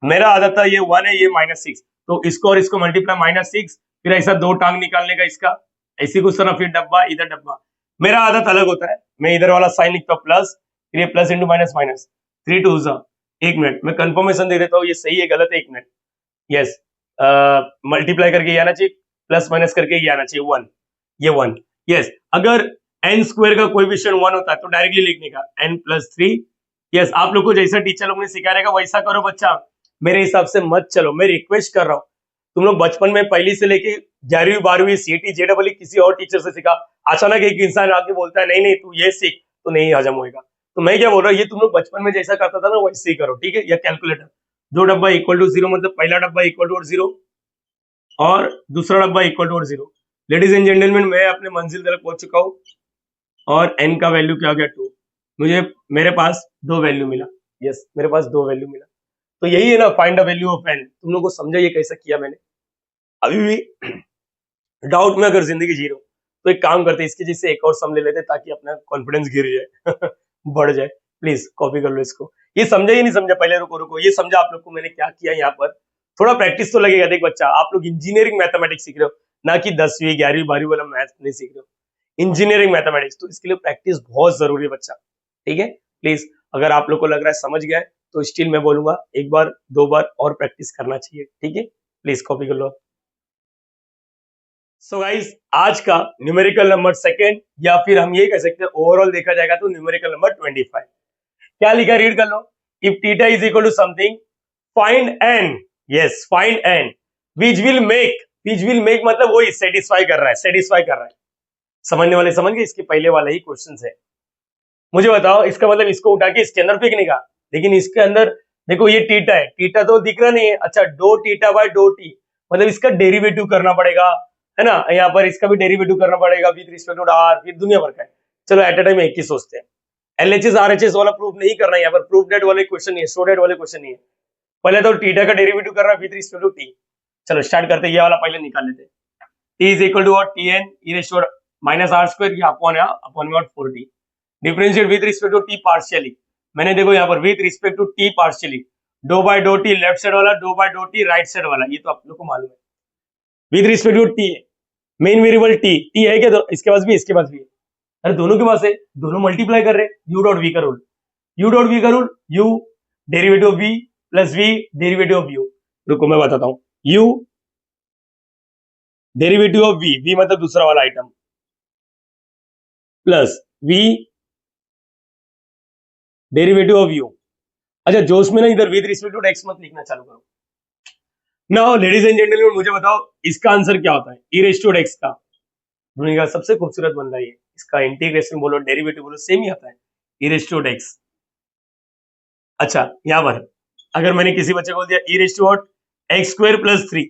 मेरा आदत था ये 1 है ये -6, तो इसको और इसको मल्टीप्लाई -6, फिर ऐसा 2 टांग निकालने का इसका, ऐसी कुछ तरह फिर डब्बा इधर डब्बा, मेरा आदत अलग होता है, मैं इधर वाला साइन लिखता हूँ प्लस, फिर ये प्लस इंटू माइनस माइनस, 3 2 जा, एक मिनट मैं कंफर्मेशन दे देता हूँ ये सही है गलत है, एक मिनट, यस मल्टीप्लाई करके ये आना चाहिए, प्लस माइनस करके ये आना चाहिए 1, ये 1, यस अगर n स्क्वायर का कोएफिशिएंट 1 होता है तो डायरेक्टली लिखने का n प्लस 3, यस आप लोग को जैसा टीचर लोग ने सिखाया रहेगा वैसा करो बच्चा, मेरे हिसाब से मत चलो, मैं रिक्वेस्ट कर रहा हूँ, तुम लोग बचपन में पहली से लेके 11वीं 12वीं सीटी जेडब्ल्यू किसी और टीचर से सीखा, अचानक एक इंसान आके बोलता है नहीं नहीं तू ये सीख, तो नहीं हजम होएगा, तो मैं क्या बोल रहा हूँ, ये तुम लोग बचपन में जैसा करता था ना वैसे ही करो, ठीक है। या कैलकुलेटर, 2 डब्बा इक्वल टू 0 मतलब पहला डब्बा इक्वल टू 0 और दूसरा डब्बा equal to 0। Ladies and gentleman, मैं अपने मंजिल तक पहुंच चुका हूँ और n का वैल्यू क्या हो गया 2। मेरे पास 2 वैल्यू मिला। यस, मेरे पास 2 वैल्यू मिला। तो यही है ना find the value of n। तुम लोग को समझा ये कैसा किया मैंने? अभी भी डाउट में अगर जिंदगी जी रहे हो तो एक काम करते, इसके जैसे एक और सम ले लेते ताकि अपना कॉन्फिडेंस गिर जाए बढ़ जाए। प्लीज कॉपी कर लो इसको। ये समझा ये नहीं समझा, पहले रुको रुको, ये समझा आप लोग को मैंने क्या किया यहाँ पर। थोड़ा प्रैक्टिस तो लगेगा। देख बच्चा, आप लोग इंजीनियरिंग मैथमेटिक्स सीख रहे हो, ना कि 10वीं 11वीं 12वीं वाला मैथ नहीं सीख रहे हो। इंजीनियरिंग मैथमेटिक्स, तो इसके लिए प्रैक्टिस बहुत जरूरी है बच्चा, ठीक है। प्लीज अगर आप लोग को लग रहा है समझ गया है तो स्टिल मैं बोलूंगा एक बार 2 बार और प्रैक्टिस करना चाहिए, ठीक है। प्लीज कॉपी कर लो। सो गाइस, आज का न्यूमेरिकल नंबर सेकंड, या फिर हम ये कह सकते हैं ओवरऑल देखा जाएगा तो न्यूमेरिकल नंबर 25। क्या लिखा, रीड कर लो। If theta is equal to something, find n। Yes, find n which will make मतलब वही सेटिस्फाई कर रहा है, सेटिस्फाई कर रहा है। समझने वाले समझ गए, इसके पहले वाला ही क्वेश्चन है। मुझे बताओ, इसका मतलब इसको उठा के इसके अंदर फेंकने का, लेकिन इसके अंदर देखो ये थीटा है, थीटा तो दिख रहा नहीं है। अच्छा, doh theta by dough T, मतलब इसका डेरिवेटिव करना पड़ेगा, है ना। यहाँ पर इसका भी डेरिवेटिव करना पड़ेगा विद रिस्पेक्ट टू आर, फिर दुनिया भर का है। चलो एट अ टाइम एक ही सोचते हैं। एलएचएस आरएचएस वाला प्रूफ नहीं करना है यहाँ पर, प्रूफ डेट वाले क्वेश्चन नहीं है, शो डेट वाले क्वेश्चन नहीं है। पहले तो थीटा का डेरिवेटिव करना विद रिस्पेक्ट टू टी। चलो स्टार्ट करते हैं, ये वाला पहले निकाल लेते हैं। T is equal to T N E raise to minus R square, या अपॉन में 4t। Differentiate with respect to T partially. मैंने देखो यहाँ पर with respect to T partially, डो by dough T left side वाला, डो by dough T right side वाला, ये तो आप लोग को मालूम है। With respect to T, main variable T है क्या, तो इसके पास भी इसके पास भी है। अरे दोनों के पास है, दोनों मल्टीप्लाई कर रहे हैं। यू डॉट वी का रूल, यू डॉट वी का rule, U derivative of V plus V derivative of U. रुको मैं बताता हूं, यू डेरिवेटिव ऑफ वी मतलब दूसरा वाला item, plus V derivative of U. अच्छा, जो उसमें ना इधर विद रिस्पेक्ट टू एक्स मत लिखना, चालू करो। नाउ लेडीज एंड जेंटलमैन, मुझे बताओ इसका आंसर क्या होता है। ई रेज़ टू एक्स का दुनिया का सबसे खूबसूरत बन रहा है, इसका इंटीग्रेशन बोलो डेरिवेटिव बोलो सेम ही आता है, ई रेज़ टू एक्स। अच्छा, यहां पर अगर मैंने किसी बच्चे को बोल दिया E raise to X square plus 3,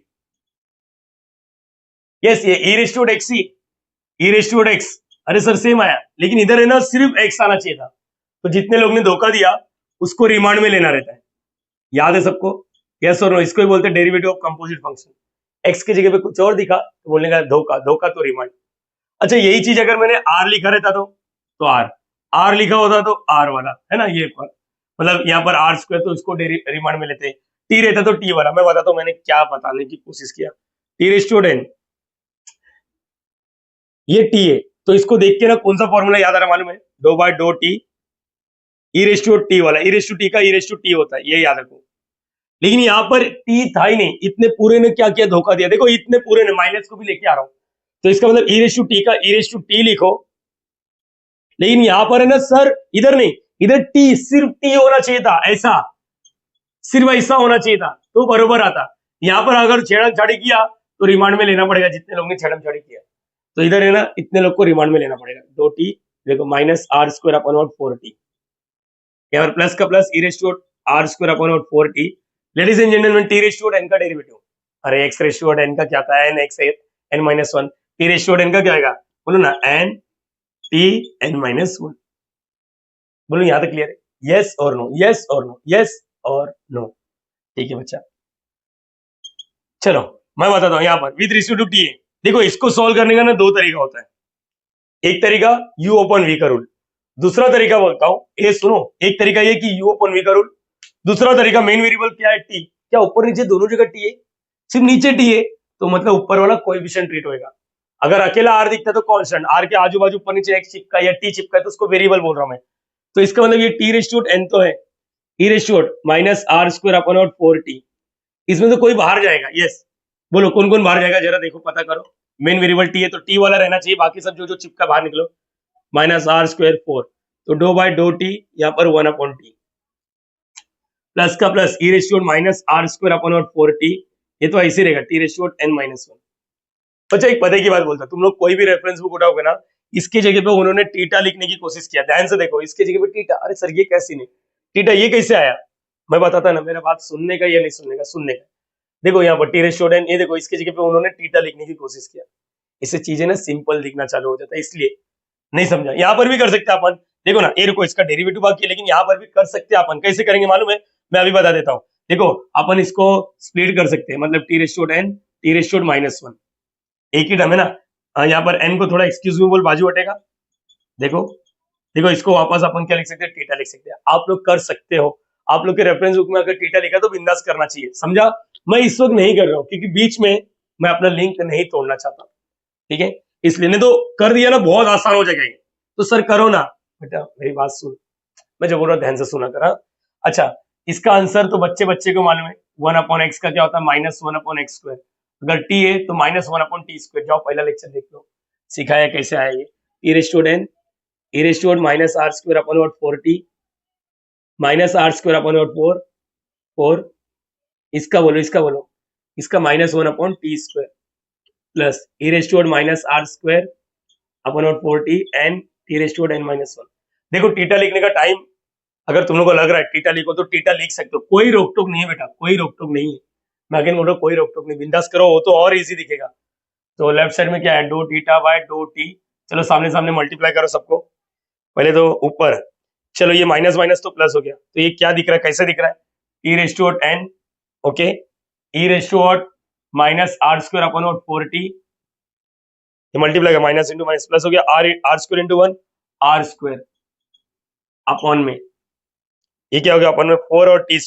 yes ये ई रेज़ टू एक्स ही, ई रेज़ टू एक्स। अरे सर सेम आया, लेकिन इधर है ना सिर्फ एक्स आना चाहिए था। तो जितने लोग ने धोखा दिया उसको रिमांड में लेना रहता है, याद है सबको? यस और नो, इसको ही बोलते हैं derivative of composite function. X की जगह पे कुछ और दिखा तो बोलने का धोखा, धोखा तो रिमांड। अच्छा, यही चीज अगर मैंने आर लिखा रहता तो आर लिखा होता तो आर वाला, है ना, ये मतलब यहाँ पर आर स्क्वायर, तो इसको रिमांड में लेते हैं। टी रहता तो टी वाला। मैं बताता हूँ मैंने क्या बताने की कोशिश किया। टी रेज़ टू n, ये टी है, तो इसको देख के ना कौन सा फॉर्मूला याद आ रहा मालूम है, dough by dough T E raise to T वाला, ई रेज़ टू टी का ई रेज़ टू टी होता है, ये याद रखो। लेकिन यहाँ पर टी था ही नहीं, इतने पूरे ने क्या किया, धोखा दिया। देखो इतने पूरे ने, माइनस को भी लेके आ रहा हूं, तो इसका मतलब ई रेज़ टू टी का ई रेज़ टू टी लिखो। लेकिन यहाँ पर है ना सर, इधर नहीं, इधर टी, सिर्फ टी होना चाहिए था, ऐसा सिर्फ ऐसा होना चाहिए था तो बरोबर आता। यहाँ पर अगर छेड़छाड़ी किया तो रिमांड में लेना पड़ेगा, जितने लोग ने छेड़छाड़ी किया। तो इधर है ना इतने लोग को रिमांड में लेना पड़ेगा। दो टी देखो, minus R square upon 4t, यहाँ पर प्लस का plus E raise to R square upon 4t। Ladies and gentleman, T raise to n का डेरिवेटिव, अरे एक्स रेज़ टू n का क्या था, n x n minus 1, T raise to n का क्या आएगा, बोलो ना n t n माइनस 1। बोलो यहाँ तक क्लियर है? यस और नो, यस और नो, यस और नो, ठीक है बच्चा। चलो मैं बताता हूँ, यहाँ पर विद रिस्पेक्ट टू टी है। देखो इसको सॉल्व करने का ना दो तरीका होता है। एक तरीका u अपॉन v का रूल, दूसरा तरीका बोलता हूँ, ये सुनो, एक तरीका ये कि u अपॉन v का रूल, दूसरा तरीका मेन वेरिएबल क्या है, t। क्या ऊपर नीचे दोनों जगह t है? सिर्फ नीचे t है तो मतलब ऊपर वाला कोएफिशिएंट ट्रीट होएगा। अगर अकेला r दिखता है तो कांस्टेंट, r के आजू बाजू ऊपर नीचे x चिपका या t चिपका है तो उसको वेरिएबल बोल रहा हूं मैं। तो इसका मतलब ये t रेज़ टू n तो है e raise to minus R square upon 4t। इसमें तो कोई बाहर जाएगा, यस। बोलो कौन कौन बाहर जाएगा, जरा देखो पता करो। मेन वेरिएबल टी है तो टी वाला रहना चाहिए, बाकी सब जो जो चिपका बाहर निकलो। माइनस आर स्क्वायर 4, तो डो बाय डो टी, यहाँ पर 1 अपॉन टी, प्लस का plus E raise to minus R square upon 4t, ये तो ऐसे रहेगा T raise to n minus 1। अच्छा एक पता की बात बोलता, तुम लोग कोई भी रेफरेंस बुक उठाओगे ना, इसकी जगह पे उन्होंने टीटा लिखने की कोशिश किया, ध्यान से देखो, इसकी जगह पे टीटा, अरे सर ये कैसी नहीं टीटा, ये कैसे आया? मैं बताता ना, मेरा बात सुनने का या नहीं सुनने का, सुनने का। देखो यहाँ पर टी स्टूडेंट, ये देखो इसकी जगह पे उन्होंने टीटा लिखने की कोशिश किया, इससे चीजें ना सिंपल दिखना चालू हो जाता है, इसलिए नहीं समझा। यहाँ पर भी कर सकते हैं अपन, देखो ना, ये रुको, इसका डेरिवेटिव बाकी है, लेकिन यहाँ पर भी कर सकते हैं अपन। कैसे करेंगे मालूम है? मैं अभी बता देता हूँ। देखो अपन इसको स्प्लिट कर सकते हैं, मतलब टी माइनस वन, एक ही टर्म है ना। यहाँ पर एन को थोड़ा एक्सक्यूज मी बोल बाजू हटेगा, देखो देखो, इसको वापस अपन क्या लिख सकते हैं? टीटा लिख सकते हैं। आप लोग कर सकते हो, आप लोग के रेफरेंस बुक में अगर टीटा लिखा तो बिंदास करना चाहिए, समझा? मैं इस वक्त नहीं कर रहा हूँ क्योंकि बीच में मैं अपना लिंक नहीं तोड़ना चाहता, ठीक है? इसलिए, नहीं तो कर दिया ना बहुत आसान हो जाएगा ये। तो सर करो ना बेटा, मेरी बात सुन, मैं जो बोल रहा हूँ ध्यान से सुना कर। हाँ अच्छा, इसका आंसर तो बच्चे बच्चे को मालूम है, 1/x का क्या होता है? -1/x²। अगर t है तो -1/t²। जाओ पहला लेक्चर देख लो, सिखाया कैसे आया ये। e⁻r²/4t -r²/4 इसका बोलो, इसका बोलो, इसका -1/t² plus e⁻r²/4t and t⁻n−1। देखो टीटा लिखने का टाइम, अगर तुम लोग को लग रहा है टीटा लिखो तो टीटा लिख सकते हो, कोई रोक टोक नहीं है बेटा, कोई रोक टोक नहीं है। मैं अगेन बोल रहा हूँ कोई रोक टोक नहीं, बिंदास करो, वो तो और इजी दिखेगा। तो लेफ्ट साइड में क्या है? Doh theta by dough T. चलो सामने सामने मल्टीप्लाई करो सबको, पहले तो ऊपर, चलो ये माइनस माइनस तो प्लस हो गया, तो ये क्या दिख रहा है, कैसे दिख रहा है? e⁻n, ओके, e⁻−r²/4t, ये मल्टीप्लाई का माइनस इंटू माइनस प्लस हो गया, r² इंटू 1 r² अपॉन में, ये क्या हो गया अपन में? 4 और t²,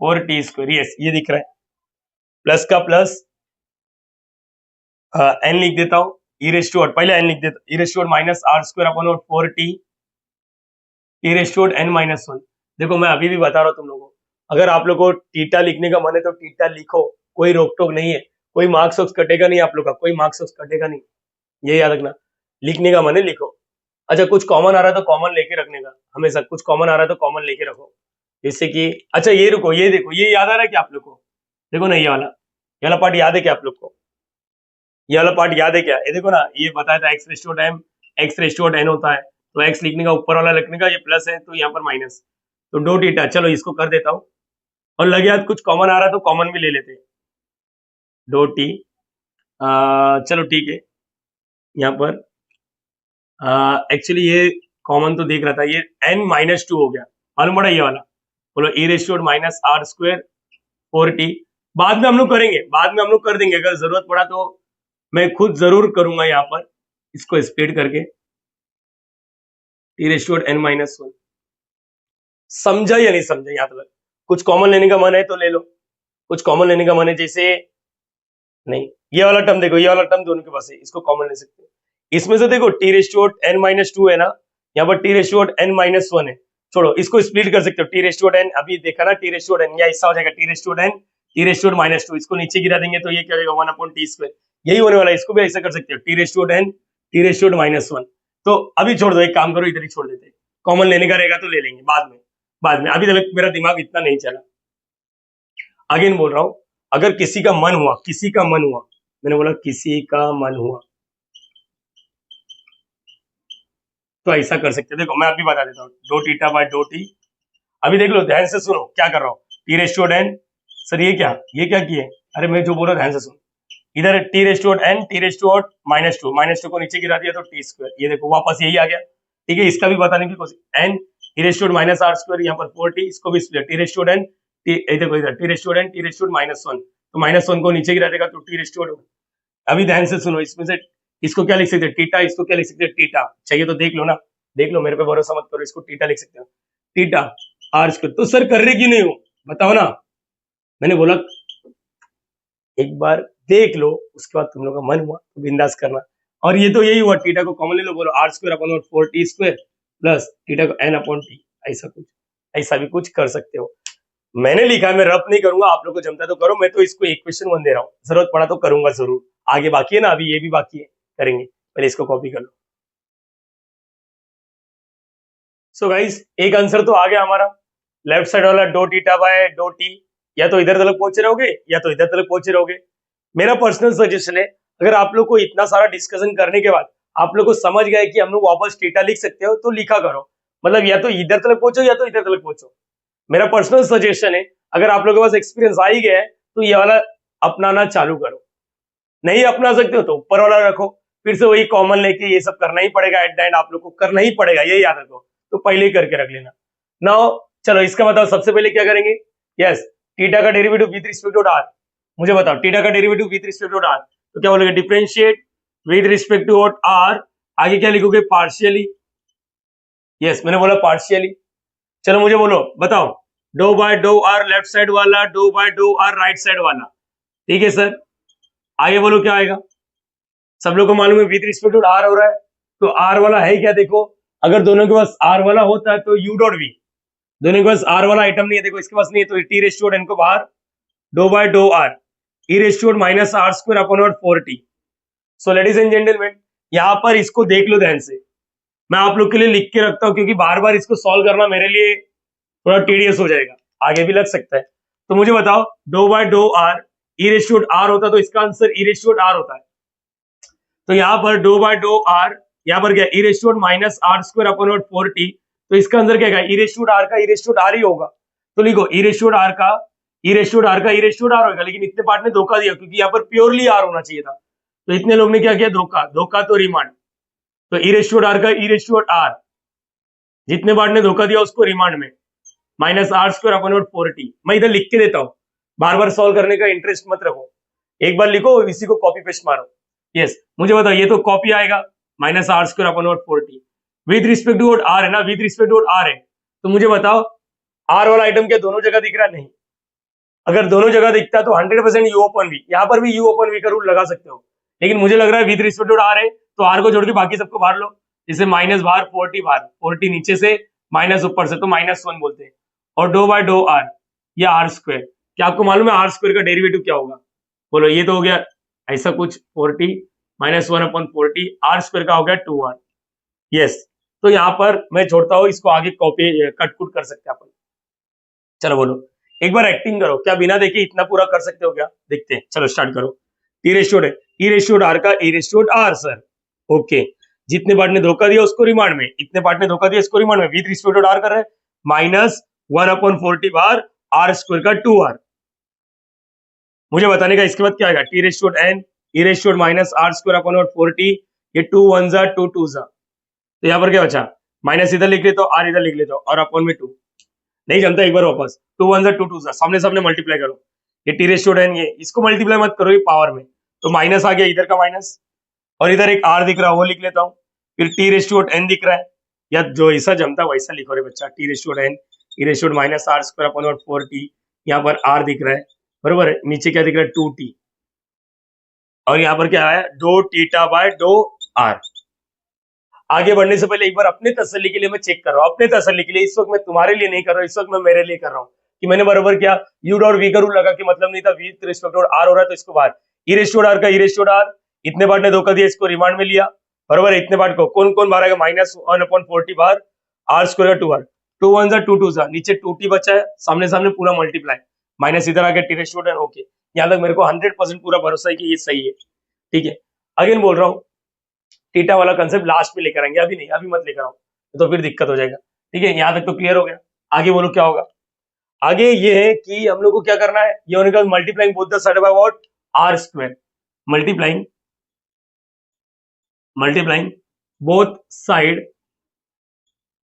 4t², यस ये दिख रहा है, प्लस का प्लस, n लिख देता हूं, e⁻, पहले n लिख देता, e⁻−r²/4t t⁻n−1। देखो मैं अभी भी बता रहा हूं तुम लोगों को, अगर आप लोग को टीटा लिखने का मन है तो टीटा लिखो, कोई रोक टोक नहीं है, कोई मार्क्स कटेगा नहीं आप लोग का, कोई मार्क्स कटेगा नहीं, ये याद रखना। लिखने का मन है लिखो। अच्छा कुछ कॉमन आ रहा है तो कॉमन लेके रखने का, हमेशा कुछ कॉमन आ रहा है तो कॉमन लेके रखो, जिससे कि, अच्छा ये रुको, ये देखो, ये याद आ रहा है क्या आप लोग को? देखो ना, ये वाला पार्ट याद है क्या आप लोग को? ये वाला पार्ट याद है क्या? ये देखो ना, ये बताया था x⁻n होता है, तो x लिखने का ऊपर वाला लिखने का, ये प्लस है तो यहाँ पर माइनस, तो डो टीटा। चलो इसको कर देता हूँ, और लगे याद कुछ कॉमन आ रहा है तो कॉमन भी ले लेते हैं, डो टी। चलो ठीक है, यहाँ पर एक्चुअली ये कॉमन तो देख रहा था, ये n-2 हो गया, मालूम पड़ा ये वाला, बोलो e⁻r²/4t। बाद में हम लोग करेंगे, बाद में हम लोग कर देंगे, अगर जरूरत पड़ा तो मैं खुद जरूर करूंगा यहाँ पर, इसको स्प्लिट करके t⁻n−1। समझा या नहीं समझा? यहाँ तक कुछ कॉमन लेने का मन है तो ले लो, कुछ कॉमन लेने का मन है, जैसे नहीं, ये वाला टर्म देखो, ये वाला टर्म दोनों के पास है, इसको कॉमन ले सकते हैं। इसमें से देखो t⁻n−2 है ना, यहाँ पर t⁻n−1 है, छोड़ो, इसको स्प्लिट कर सकते हो, t⁻n, अभी देखा ना, t⁻n, या ऐसा हो जाएगा t⁻n, इसको नीचे गिरा देंगे तो ये क्या होगा? 1/t², यही होने वाला है। इसको भी ऐसा कर सकते हो, t⁻n, तो अभी छोड़ दो, एक काम करो, इधर ही छोड़ देते हैं, कॉमन लेने का रहेगा तो ले लेंगे बाद में, अभी तक मेरा दिमाग इतना नहीं चला। अगेन बोल रहा हूं, अगर किसी का मन हुआ, मैंने बोला किसी का मन हुआ तो ऐसा कर सकते हैं। देखो मैं अभी बता देता हूँ, doh theta by dough T, अभी देख लो, ध्यान से सुनो क्या कर रहा हूँ। t⁻n, सर ये क्या किए? अरे मैं जो बोल रहा हूँ ध्यान से सुनो, इधर t⁻n, -2 को नीचे गिरा दिया तो t², ये देखो वापस यही आ गया, ठीक है? इसका भी बताने की कोशिश, n e⁻r², यहाँ पर 4t, इसको भी t⁻n, देखो इधर t⁻n, तो -1 को नीचे गिरा देगा तो t⁻1। अभी ध्यान से सुनो, इसमें से इसको क्या लिख सकते हैं? टीटा, इसको क्या लिख सकते हैं? टीटा। चाहिए तो देख लो ना, देख लो, मेरे पे भरोसा मत करो, इसको टीटा लिख सकते हो, टीटा r²। तो सर कर रहे कि नहीं हो बताओ ना, मैंने बोला एक बार देख लो, उसके बाद तुम लोग का मन हुआ तो बिंदास करना। और ये तो यही हुआ, टीटा को कॉमन ले लो, बोलो r²/4t² प्लस टीटा को n/t, ऐसा भी कुछ कर सकते हो। मैंने लिखा है, मैं रफ नहीं करूंगा, आप लोग को जमता है तो करो, मैं तो इसको इक्वेशन 1 दे रहा हूँ, जरूरत पड़ा तो करूंगा जरूर, आगे बाकी है ना, अभी ये भी बाकी है, करेंगे, पहले इसको कॉपी कर लो। सो गाइस एक आंसर तो आ गया हमारा, लेफ्ट साइड वाला doh theta by dough T, या तो इधर तक पहुंचे रहोगे या तो इधर तक पहुंचे रहोगे। मेरा पर्सनल सजेशन है, अगर आप लोग को इतना सारा डिस्कशन करने के बाद आप लोग को समझ गए कि हम लोग वापस थीटा लिख सकते हो तो लिखा करो, मतलब या तो इधर तक पहुंचो या तो इधर तक पहुंचो। मेरा पर्सनल सजेशन है, अगर आप लोगों के पास एक्सपीरियंस आ ही गया है तो ये वाला अपनाना चालू करो, नहीं अपना सकते हो तो ऊपर वाला रखो, फिर से वही कॉमन लेके ये सब करना ही पड़ेगा, एट द एंड आप लोग को करना ही पड़ेगा, ये याद रखो, तो पहले ही करके रख लेना। नाउ चलो इसका बताओ, सबसे पहले क्या करेंगे, यस थीटा का derivative with respect to R, मुझे बताओ थीटा का derivative with respect to R, तो क्या बोलोगे, differentiate with respect to R, आगे क्या लिखोगे, पार्शियली, यस मैंने बोला पार्शियली। चलो मुझे बोलो, बताओ dough by dough R left side वाला, डो by dough R right side वाला, ठीक है सर, आगे बोलो क्या आएगा, सब लोग को मालूम है विद रिस्पेक्ट टू आर हो रहा है, तो आर वाला है क्या, देखो अगर दोनों के पास आर वाला होता है तो यू डॉट वी, दोनों के पास आर वाला आइटम नहीं है, देखो इसके पास नहीं है, तो टी रेस टू एन को बाहर, doh by dough R E raise to minus R square upon 4t। So ladies and gentleman, यहाँ पर इसको देख लो ध्यान से, मैं आप लोग के लिए लिख के रखता हूँ क्योंकि बार बार इसको सॉल्व करना मेरे लिए थोड़ा टीडियस हो जाएगा, आगे भी लग सकता है। तो मुझे बताओ dough by dough R E raise to R होता तो इसका answer E raise to R होता है, तो यहाँ पर डो बाय डो आर, यहाँ पर क्या E raise to minus R square upon 4t, तो इसका आंसर क्या है, ई रेस टू आर का ई रेस टू आर ही होगा, तो लिखो ई रेस टू आर का ई रेस टू आर का ई रेस टू आर होगा, लेकिन इतने पार्ट ने धोखा दिया क्योंकि यहाँ पर प्योरली आर होना चाहिए था, तो इतने लोग ने क्या किया, धोखा, धोखा तो रिमांड, तो ई रेस टू आर का ई रेस टू आर, जितने पार्ट ने धोखा दिया उसको रिमांड में minus R square upon 4t, मैं इधर लिख के देता हूँ, बार बार सॉल्व करने का इंटरेस्ट मत रखो, एक बार लिखो इसी को कॉपी पेस्ट मारो, यस मुझे बताओ ये तो कॉपी आएगा minus R square upon 4t with respect to R है ना, विद रिस्पेक्ट टू आर है, तो मुझे बताओ आर वाला आइटम क्या दोनों जगह दिख रहा है, नहीं, अगर दोनों जगह दिखता है तो 100% यू ओपन वी, यहाँ पर भी यू ओपन वी का रूल लगा सकते हो, लेकिन मुझे लग रहा है विद रिस्पेक्ट टू आर है तो आर को जोड़ के बाकी सबको बाहर लो, जैसे माइनस बाहर 40 बाहर, 40 नीचे से माइनस ऊपर से, तो -1 बोलते हैं, और डो बाय डो आर या आर स्क्वायर, क्या आपको मालूम है आर स्क्वायर का डेरिवेटिव क्या होगा, बोलो, ये तो हो गया ऐसा कुछ 40 -1 अपॉन 40, आर स्क्वायर का हो गया 2r, यस, तो यहाँ पर मैं छोड़ता हूँ इसको, आगे कॉपी कट कुट कर सकते हैं अपन। चलो बोलो एक बार एक्टिंग करो, क्या बिना देखे इतना पूरा कर सकते हो क्या, देखते हैं, चलो स्टार्ट करो, ई रेशियो आर का E ratio R sir, okay, जितने पार्ट ने धोखा दिया उसको रिमांड में, इतने पार्ट ने धोखा दिया इसको रिमांड में, विद रिस्पेक्ट टू आर कर रहे हैं -1 अपॉन 40 बार आर स्क्वायर का 2r, मुझे बताने का इसके बाद क्या आएगा, T ratio N E ratio minus R square upon 4t, ये 2 1 जा 2 2 जा, तो यहाँ पर क्या बचा, माइनस इधर लिख लेता हूँ, आर इधर लिख लेता हूँ, और अपॉन में 2, नहीं जमता, एक बार वापस 2 1 जा 2 2 जा, सामने सामने मल्टीप्लाई करो, ये टी रेशियो एन, ये इसको मल्टीप्लाई मत करो, ये पावर में, तो माइनस आ गया इधर का माइनस, और इधर एक आर दिख रहा है वो लिख लेता हूँ, फिर टी रेशियो एन दिख रहा है, या जो ऐसा जमता वैसा लिखो रे बच्चा, T ratio N E ratio minus R square upon 4t, यहाँ पर आर दिख रहा है, बरोबर है, नीचे क्या दिख रहा है 2t, और यहाँ पर क्या है doh theta by dough R. आगे बढ़ने से पहले एक बार अपने तसल्ली के लिए मैं चेक कर रहा हूँ, अपने तसल्ली के लिए, इस वक्त मैं तुम्हारे लिए नहीं कर रहा हूँ, इस वक्त मैं मेरे लिए कर रहा हूँ कि मैंने बराबर क्या यू डॉट वी का रूल लगा कि मतलब नहीं था, वी रिस्पेक्ट टू आर हो रहा है तो इसको बाहर, ई रेशियो आर का ई रेशियो आर, इतने पार्ट ने धोखा दिया इसको रिमांड में लिया, बराबर है, इतने पार्ट को कौन कौन बाहर आएगा, -1 अपॉन 40 बार आर स्क्वायर का 2r, 2 1 जा 2 2 जा, नीचे 2t बचा है, सामने सामने पूरा मल्टीप्लाई, माइनस इधर आ गया टी रेशियो एन, ओके, यहाँ तक मेरे को 100% पूरा भरोसा है कि ये सही है, ठीक है। अगेन बोल रहा हूँ थीटा वाला कंसेप्ट लास्ट में लेकर आएंगे, अभी नहीं, अभी मत लेकर आओ तो फिर दिक्कत हो जाएगा, ठीक है, यहाँ तक तो क्लियर हो गया, आगे बोलो क्या होगा, आगे ये है कि हम लोग को क्या करना है, ये होने का multiplying both the side by what, R square, multiplying both side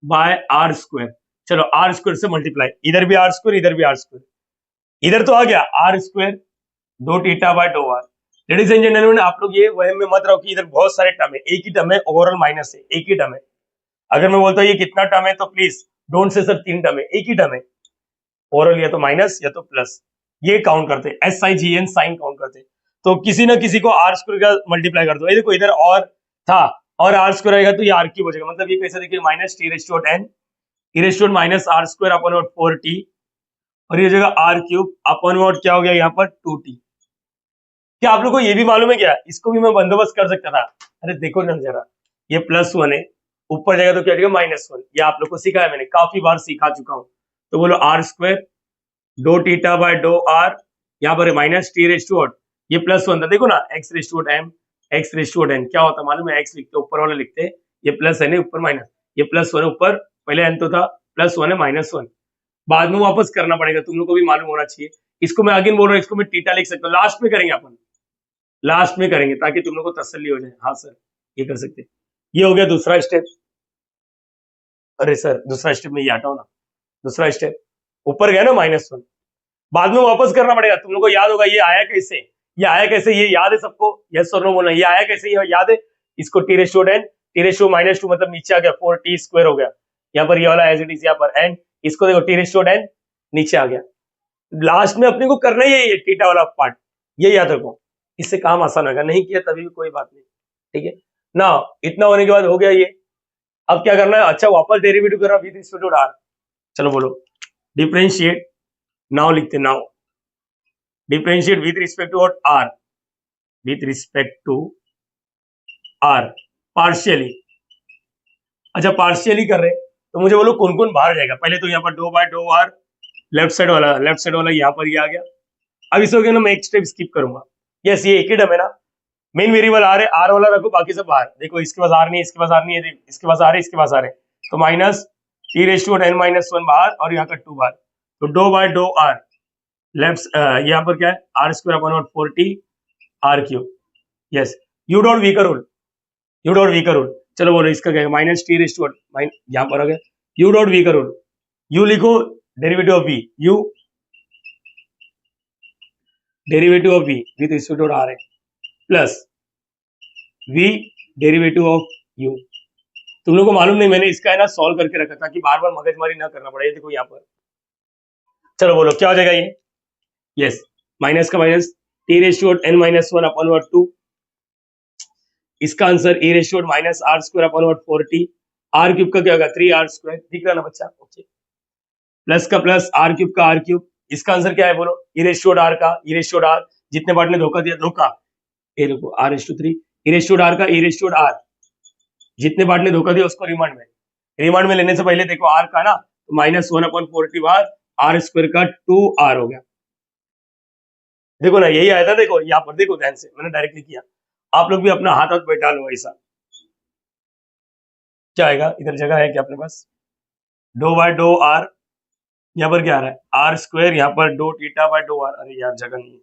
by R square, चलो आर स्क्वायर से मल्टीप्लाई, इधर भी आर स्क्वायर इधर भी आर स्क्वायर, इधर तो आ गया आर स्क्वायर दो theta by do are. Ladies and gentleman, आप लोग ये वहम में मत रहो कि इधर बहुत सारे टर्म है, एक ही टर्म है, ओवरऑल माइनस है, एक ही टर्म है। अगर मैं बोलता हूँ ये कितना टर्म है तो please don't say sir 3 term है, एक ही टर्म है, ओवरऑल या तो माइनस या तो प्लस, ये काउंट करते हैं, SIGN साइन काउंट करते हैं। तो किसी ना किसी को आर स्क्वायर का मल्टीप्लाई कर दो, ये देखो इधर और था और आर स्क्वायर आएगा तो ये आर क्यूब हो जाएगा, मतलब ये कैसे देखिए minus T ratio 10 E ratio minus R square upon 4t और ये जगह आर क्यूब अपॉन वॉट क्या हो गया यहाँ पर 2t। क्या आप लोग को ये भी मालूम है क्या, इसको भी मैं बंदोबस्त कर सकता था, अरे देखो ना जरा, ये +1 है, ऊपर जाएगा तो क्या जाएगा -1, ये आप लोग को सिखाया मैंने, काफी बार सिखा चुका हूं। तो बोलो आर स्क्वायर दो थीटा बाय दो आर, यहाँ पर माइनस टी रेशियो ये +1 था, देखो ना x ratio m X raise to N क्या होता है मालूम है? एक्स लिखते ऊपर वाला लिखते, ये प्लस है नहीं ऊपर माइनस, ये प्लस वन ऊपर, पहले एन तो था, प्लस वन है माइनस वन, बाद में वापस करना पड़ेगा, तुम लोग को भी मालूम होना चाहिए। इसको मैं अगेन बोल रहा हूँ, इसको मैं थीटा लिख सकता हूँ, लास्ट में करेंगे अपन, लास्ट में करेंगे ताकि तुम लोग को तसल्ली हो जाए। हाँ सर ये कर सकते हैं। ये हो गया दूसरा स्टेप। अरे सर दूसरा स्टेप में ये हटाओ ना, दूसरा स्टेप ऊपर गया ना माइनस वन, बाद में वापस करना पड़ेगा। तुम लोग को याद होगा ये आया कैसे, ये आया कैसे, ये याद है सबको? यस और नो बोलना, ये आया कैसे, ये याद है? इसको T ratio N, T ratio minus two मतलब नीचे आ गया, 4t स्क्वायर हो गया, यहाँ पर ये वाला एज इट इज यहाँ पर एन, इसको देखो टी रेशियो एन नीचे आ गया। लास्ट में अपने को करना ही है ये थीटा वाला पार्ट, ये याद रखो, इससे काम आसान होगा, नहीं किया तभी भी कोई बात नहीं, ठीक है ना। इतना होने के बाद हो गया ये, अब क्या करना है? अच्छा वापस डेरिवेटिव करना विद रिस्पेक्ट टू आर। चलो बोलो डिफरेंशिएट, नाउ लिखते now differentiate with respect to R, with respect to R partially. अच्छा पार्शियली कर रहे तो मुझे बोलो कौन कौन बाहर जाएगा? पहले तो यहाँ पर doh by dough R, left side वाला यहाँ पर ये आ गया। अब इसको क्या ना मैं एक स्टेप स्किप करूंगा, यस ये एक ही डम है ना, मेन वेरिएबल आर है, आर वाला रखो, बाकी सब बाहर। देखो इसके पास आर नहीं है, इसके पास आर नहीं है, इसके पास आर है, इसके पास आर है, तो minus T raise to N minus one बाहर और यहाँ का टू बाहर, तो doh by dough R left यहाँ पर क्या है R square upon 4t R cube, yes U dot V का रूल, यू डॉट वी का रूल। चलो बोलो इसका क्या है? माइनस टी रेस टू यहाँ पर आ गया यू डॉट वी का रूल, यू लिखो derivative of V, U derivative of V with respect to R है plus v derivative of u। तुम लोग को मालूम नहीं मैंने इसका है ना सॉल्व करके रखा था कि बार बार मगजमारी ना करना पड़े। देखो यहाँ पर चलो बोलो क्या हो जाएगा ये? यस माइनस का minus T ratio N minus one upon word two, इसका answer E raise to minus R square upon word 4t, R cube का क्या होगा 3r स्क्वायर, दिख रहा ना बच्चा? ओके प्लस का प्लस आर क्यूब का आर क्यूब, इसका आंसर क्या है बोलो? ई रेशियो आर का ई रेशियो आर, जितने पार्ट ने धोखा दिया धोखा, ए देखो आर रेशियो 3 ई रेशियो आर का ई रेशियो आर, जितने पार्ट ने धोखा दिया उसको रिमांड में लेने से पहले देखो आर का ना तो माइनस वन अपॉन 4t बार आर स्क्वायर का 2r हो गया। देखो ना यही आया था, देखो यहाँ पर देखो ध्यान से मैंने डायरेक्टली किया, आप लोग भी अपना हाथ हाथ बैठा लो ऐसा। क्या आएगा इधर? जगह है क्या अपने पास? डो बाय डो आर, यहाँ पर क्या आ रहा है आर स्क्वायर, यहाँ पर doh theta by dough R. अरे यार जगह नहीं है,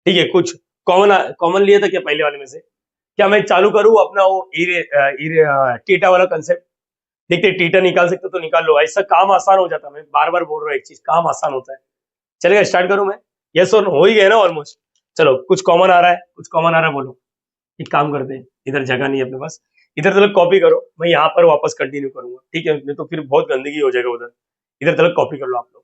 ठीक है कुछ कॉमन लिया था क्या पहले वाले में से? क्या मैं चालू करूं अपना वो टीटा वाला कंसेप्ट? देखते टीटा निकाल सकते तो निकाल लो, ऐसा काम आसान हो जाता। मैं बार बार बोल रहा हूँ एक चीज, काम आसान होता है। चलेगा स्टार्ट करूं मैं? यस और हो ही गया ना ऑलमोस्ट। चलो कुछ कॉमन आ रहा है, कुछ कॉमन आ रहा है, बोलो एक काम करते हैं, इधर जगह नहीं है अपने पास, इधर तलक कॉपी करो, मैं यहाँ पर वापस कंटिन्यू करूंगा, ठीक है? नहीं तो फिर बहुत गंदगी हो जाएगा उधर, इधर तलक कॉपी कर लो आप लोग।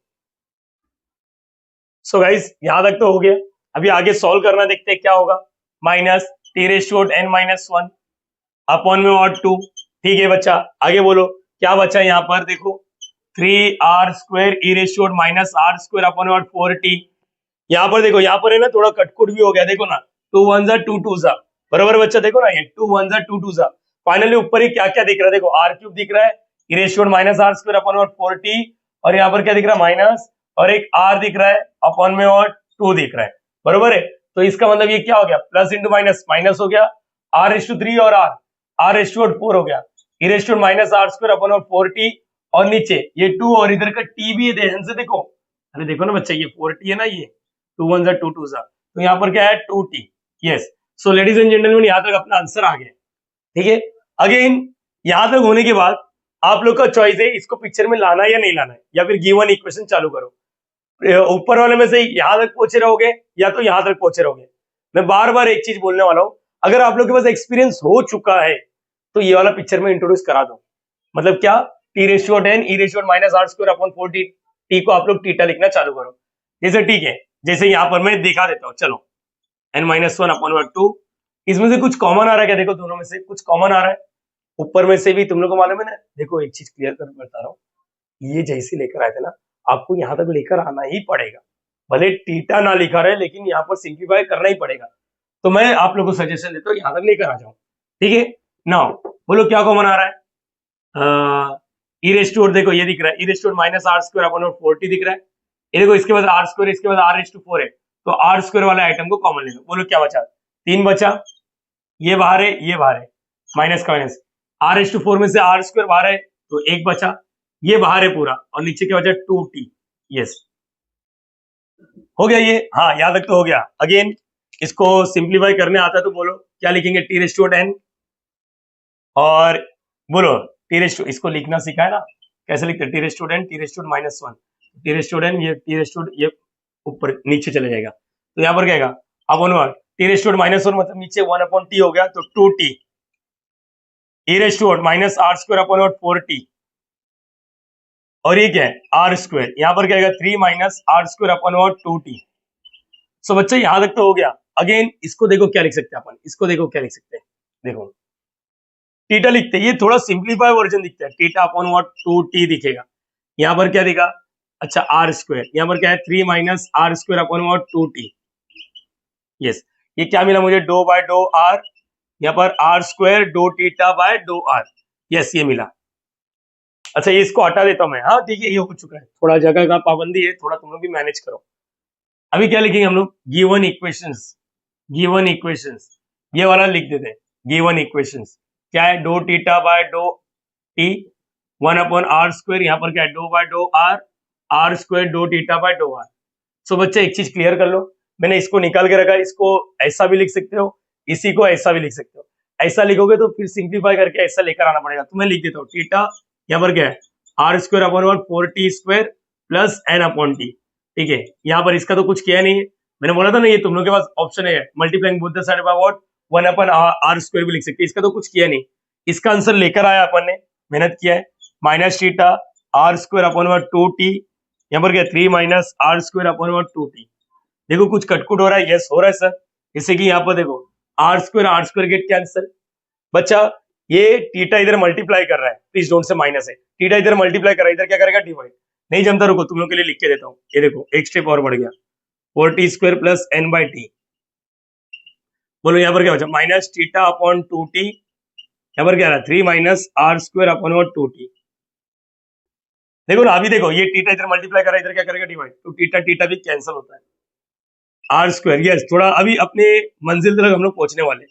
सो गाइस यहाँ तक तो हो गया, अभी आगे सॉल्व करना देखते हैं क्या होगा। Minus T ratio N minus one upon में और 2, ठीक है बच्चा आगे बोलो क्या बचा यहाँ पर? देखो 3r square E ratio minus R square upon और 4t, यहाँ पर देखो यहाँ पर है ना थोड़ा कटकुट भी हो गया, देखो ना 2 1 जा 2 2 जा, बराबर बच्चा? देखो ना ये 2 1 जा 2 2 जा, फाइनली ऊपर ही क्या क्या दिख रहा है? देखो आर क्यूब दिख रहा है, E ratio minus R square upon और 4t, और यहाँ पर क्या दिख रहा है? माइनस, और एक r दिख रहा है अपॉन में और 2 दिख रहा है, बरोबर है? तो इसका मतलब ये क्या हो गया? प्लस इंटू माइनस माइनस हो गया, r रेशियो 3 और r रेशियो 4 हो गया, E ratio minus R square upon और 4t, और नीचे ये 2 और इधर का t भी है, ध्यान से देखो, अरे देखो ना बच्चा ये 4t है ना, ये 2 1 जा 2 2 जा, तो यहाँ पर क्या है 2t। Yes so ladies and gentleman यहाँ तक अपना आंसर आ गया, ठीक है? अगेन यहाँ तक होने के बाद आप लोग का चॉइस है इसको पिक्चर में लाना या नहीं लाना है, या फिर गिवन इक्वेशन चालू करो। ऊपर वाले में से यहाँ तक पहुंचे रहोगे या तो यहाँ तक पहुंचे रहोगे। मैं बार बार एक चीज बोलने वाला हूँ, अगर आप लोग के पास एक्सपीरियंस हो चुका है तो ये वाला पिक्चर में इंट्रोड्यूस करा दो। मतलब क्या? T ratio 10 E ratio minus R square upon 4t, T को आप लोग टीटा लिखना चालू करो। जैसे ठीक है, जैसे यहाँ पर मैं दिखा देता हूँ, चलो n माइनस वन अपॉन 2, इसमें से कुछ कॉमन आ रहा है क्या? देखो दोनों में से कुछ कॉमन आ रहा है, ऊपर में से भी तुम लोग को मालूम है ना। देखो एक चीज क्लियर कर बता रहा हूँ, ये जैसे लेकर आए थे ना आपको यहाँ तक लेकर आना ही पड़ेगा, भले टीटा ना लिखा रहे लेकिन यहाँ पर सिंप्लीफाई करना ही पड़ेगा। तो मैं आप लोगों को सजेशन देता हूँ यहाँ तक लेकर आ जाओ, ठीक है? नाउ बोलो क्या कॉमन आ रहा है? ई रेस्टोर देखो ये दिख रहा है, E raise to minus R square upon 4t दिख रहा है, ये देखो इसके बाद आर स्क्वायर, इसके बाद आर रेस टू 4 है, तो आर स्क्वायर वाला आइटम को कॉमन ले लो। बोलो क्या बचा? 3 बचा, ये बाहर है, ये बाहर है, माइनस का माइनस, r/4 में से r² बाहर है तो 1 बचा, ये बाहर है पूरा, और नीचे क्या बचा 2t। यस, हो गया ये, हाँ याद रख तो हो गया। अगेन इसको सिंप्लीफाई करने आता है तो बोलो क्या लिखेंगे, t/10, और बोलो इसको लिखना सीखा है ना, कैसे लिखते हैं, t/10, t/-1, t/10, ये ऊपर नीचे चले जाएगा, तो यहाँ पर क्या आएगा, अपन t/-1 मतलब नीचे 1/t हो गया, तो 2t, e⁻⁻r²/4t, और ये क्या है r², यहाँ पर क्या आएगा 3 - r²/2t। सो बच्चे यहाँ तक तो हो गया। अगेन इसको देखो क्या लिख सकते हैं अपन, इसको देखो क्या लिख सकते हैं, देखो थीटा लिखते हैं, ये थोड़ा सिंप्लीफाई वर्जन दिखता है, θ/2t दिखेगा, यहाँ पर क्या दिखा, अच्छा r², यहाँ पर क्या है 3 - r²/2t। यस, ये क्या मिला मुझे, dou/r, यहाँ पर r² dou θ/r। यस, ये मिला। अच्छा ये इसको हटा देता हूं मैं, हाँ ठीक है, ये हो चुका है, थोड़ा जगह का पाबंदी है, थोड़ा तुम लोग भी मैनेज करो। अभी क्या लिखेंगे हम लोग, गिवन इक्वेशंस, ये वाला लिख देते हैं, गिवन इक्वेशंस क्या है, dou θ/dou t 1/r², यहाँ पर क्या है dou/r, r² dou θ/r। सो बच्चे एक चीज क्लियर कर लो, मैंने इसको निकाल के रखा, इसको ऐसा भी लिख सकते हो, इसी को ऐसा भी लिख सकते हो। ऐसा लिखोगे तो फिर सिंप्लीफाई करके ऐसा लेकर आना पड़ेगा, तो मैं लिख देता हूँ थीटा, यहाँ पर क्या है r²/4t² प्लस n/t। ठीक है, यहाँ पर इसका तो कुछ किया नहीं है, मैंने बोला था ना ये तुम लोग के पास ऑप्शन है, multiplying both the side by what 1/r² भी लिख सकते हैं, इसका तो कुछ किया नहीं, इसका आंसर लेकर आया अपन ने, मेहनत किया है, माइनस थीटा r²/2t, यहाँ पर क्या 3 - r²/2t। देखो कुछ कटकुट हो रहा है, यस हो रहा है सर, जैसे कि यहाँ पर देखो r² गेट कैंसिल, बच्चा ये थीटा इधर मल्टीप्लाई कर रहा है, प्लीज डोंट से माइनस है, थीटा इधर मल्टीप्लाई कर रहा है, इधर क्या करेगा डिवाइड, नहीं जमता, रुको तुम लोग के लिए लिख के देता हूँ, ये देखो एक स्टेप और बढ़ गया, 4t² प्लस n/t, बोलो यहाँ पर क्या बचा माइनस θ/2t, यहाँ पर क्या रहा 3 - r²/2t। देखो ना अभी देखो, ये थीटा इधर मल्टीप्लाई कर रहा है, इधर क्या करेगा डिवाइड, तो थीटा भी कैंसिल होता है, r²। यस, थोड़ा अभी अपने मंजिल तक हम लोग पहुंचने वाले।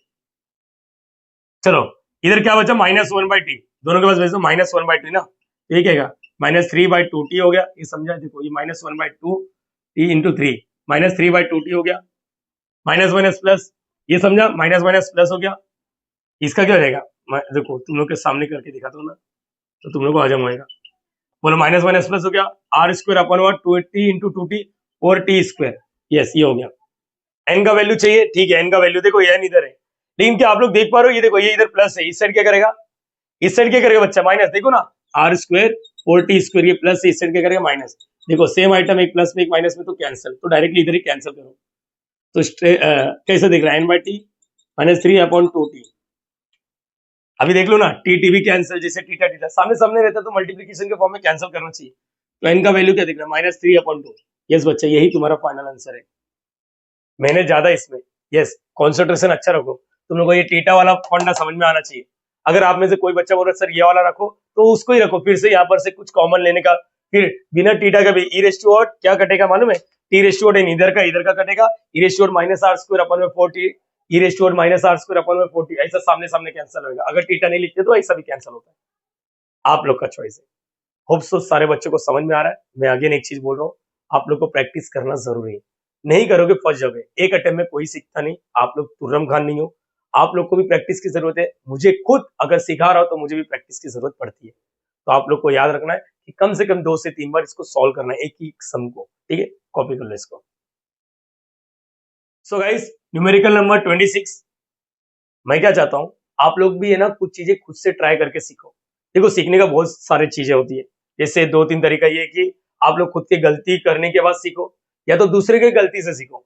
चलो इधर क्या बचा -1/t, दोनों के पास वैसे -1/t ना, ये क्या है -3/2t हो गया, ये समझा, देखो ये -1/2t इंटू 3 -3/2t हो गया, माइनस माइनस प्लस, ये समझा, माइनस माइनस प्लस हो गया, इसका क्या हो जाएगा, देखो तुम लोग के सामने करके दिखाता हूँ ना, तो तुम लोग को हजम होएगा, बोलो माइनस माइनस प्लस हो गया, r²/2t into 2t 4t²। Yes, ये हो गया। एन का वैल्यू चाहिए, ठीक है, एन का वैल्यू देखो, ये एन इधर है, लेकिन क्या आप लोग देख पा रहे हो, ये देखो ये इधर प्लस है, इस साइड क्या करेगा, इस साइड क्या करेगा बच्चा माइनस, देखो ना r² 4t², ये प्लस है, इस साइड क्या करेगा माइनस, देखो सेम आइटम, एक प्लस में एक माइनस में, तो कैंसिल, तो डायरेक्टली इधर ही कैंसिल करो, तो कैसे देख रहा है n/t -3/2t। अभी देख लो ना, टी भी कैंसिल, जैसे थीटा सामने सामने रहता तो मल्टीप्लिकेशन के फॉर्म में कैंसिल करना चाहिए, तो एन का वैल्यू क्या दिख रहा है -3/2। यस बच्चा, यही तुम्हारा फाइनल आंसर है, मैंने ज्यादा इसमें, यस कॉन्सेंट्रेशन अच्छा रखो, तुम लोगों को ये थीटा वाला फंडा समझ में आना चाहिए। अगर आप में से कोई बच्चा बोल रहा है सर ये वाला रखो, तो उसको ही रखो, फिर से यहाँ पर से कुछ कॉमन लेने का, फिर बिना थीटा का भी e⁻⁻ क्या कटेगा मालूम है, t⁻n इधर का कटेगा, e⁻⁻r²/4t, e⁻⁻r²/4t, ऐसा सामने सामने कैंसिल होगा, अगर थीटा नहीं लिखते तो ऐसा भी कैंसिल होता है, आप लोग का चॉइस है। होप सो सारे बच्चों को समझ में आ रहा है। मैं अगेन एक चीज बोल रहा हूँ, आप लोग को प्रैक्टिस करना जरूरी है, नहीं करोगे फंस जाओगे, एक अटेम्प्ट में कोई सीखता नहीं, आप लोग तुर्रम खान नहीं हो, आप लोग को भी प्रैक्टिस की जरूरत है, मुझे खुद अगर सिखा रहा हो तो मुझे भी प्रैक्टिस की जरूरत पड़ती है, तो आप लोग को याद रखना है कि कम से कम 2 से 3 बार इसको सॉल्व करना है, एक ही सम को, ठीक है, कॉपी कर लो इसको। सो गाइस, न्यूमेरिकल नंबर 26, मैं क्या चाहता हूं, आप लोग भी है ना कुछ चीजें खुद से ट्राई करके सीखो। देखो सीखने का बहुत सारी चीजें होती है, जैसे 2-3 तरीका ये कि आप लोग खुद की गलती करने के बाद सीखो, या तो दूसरे की गलती से सीखो,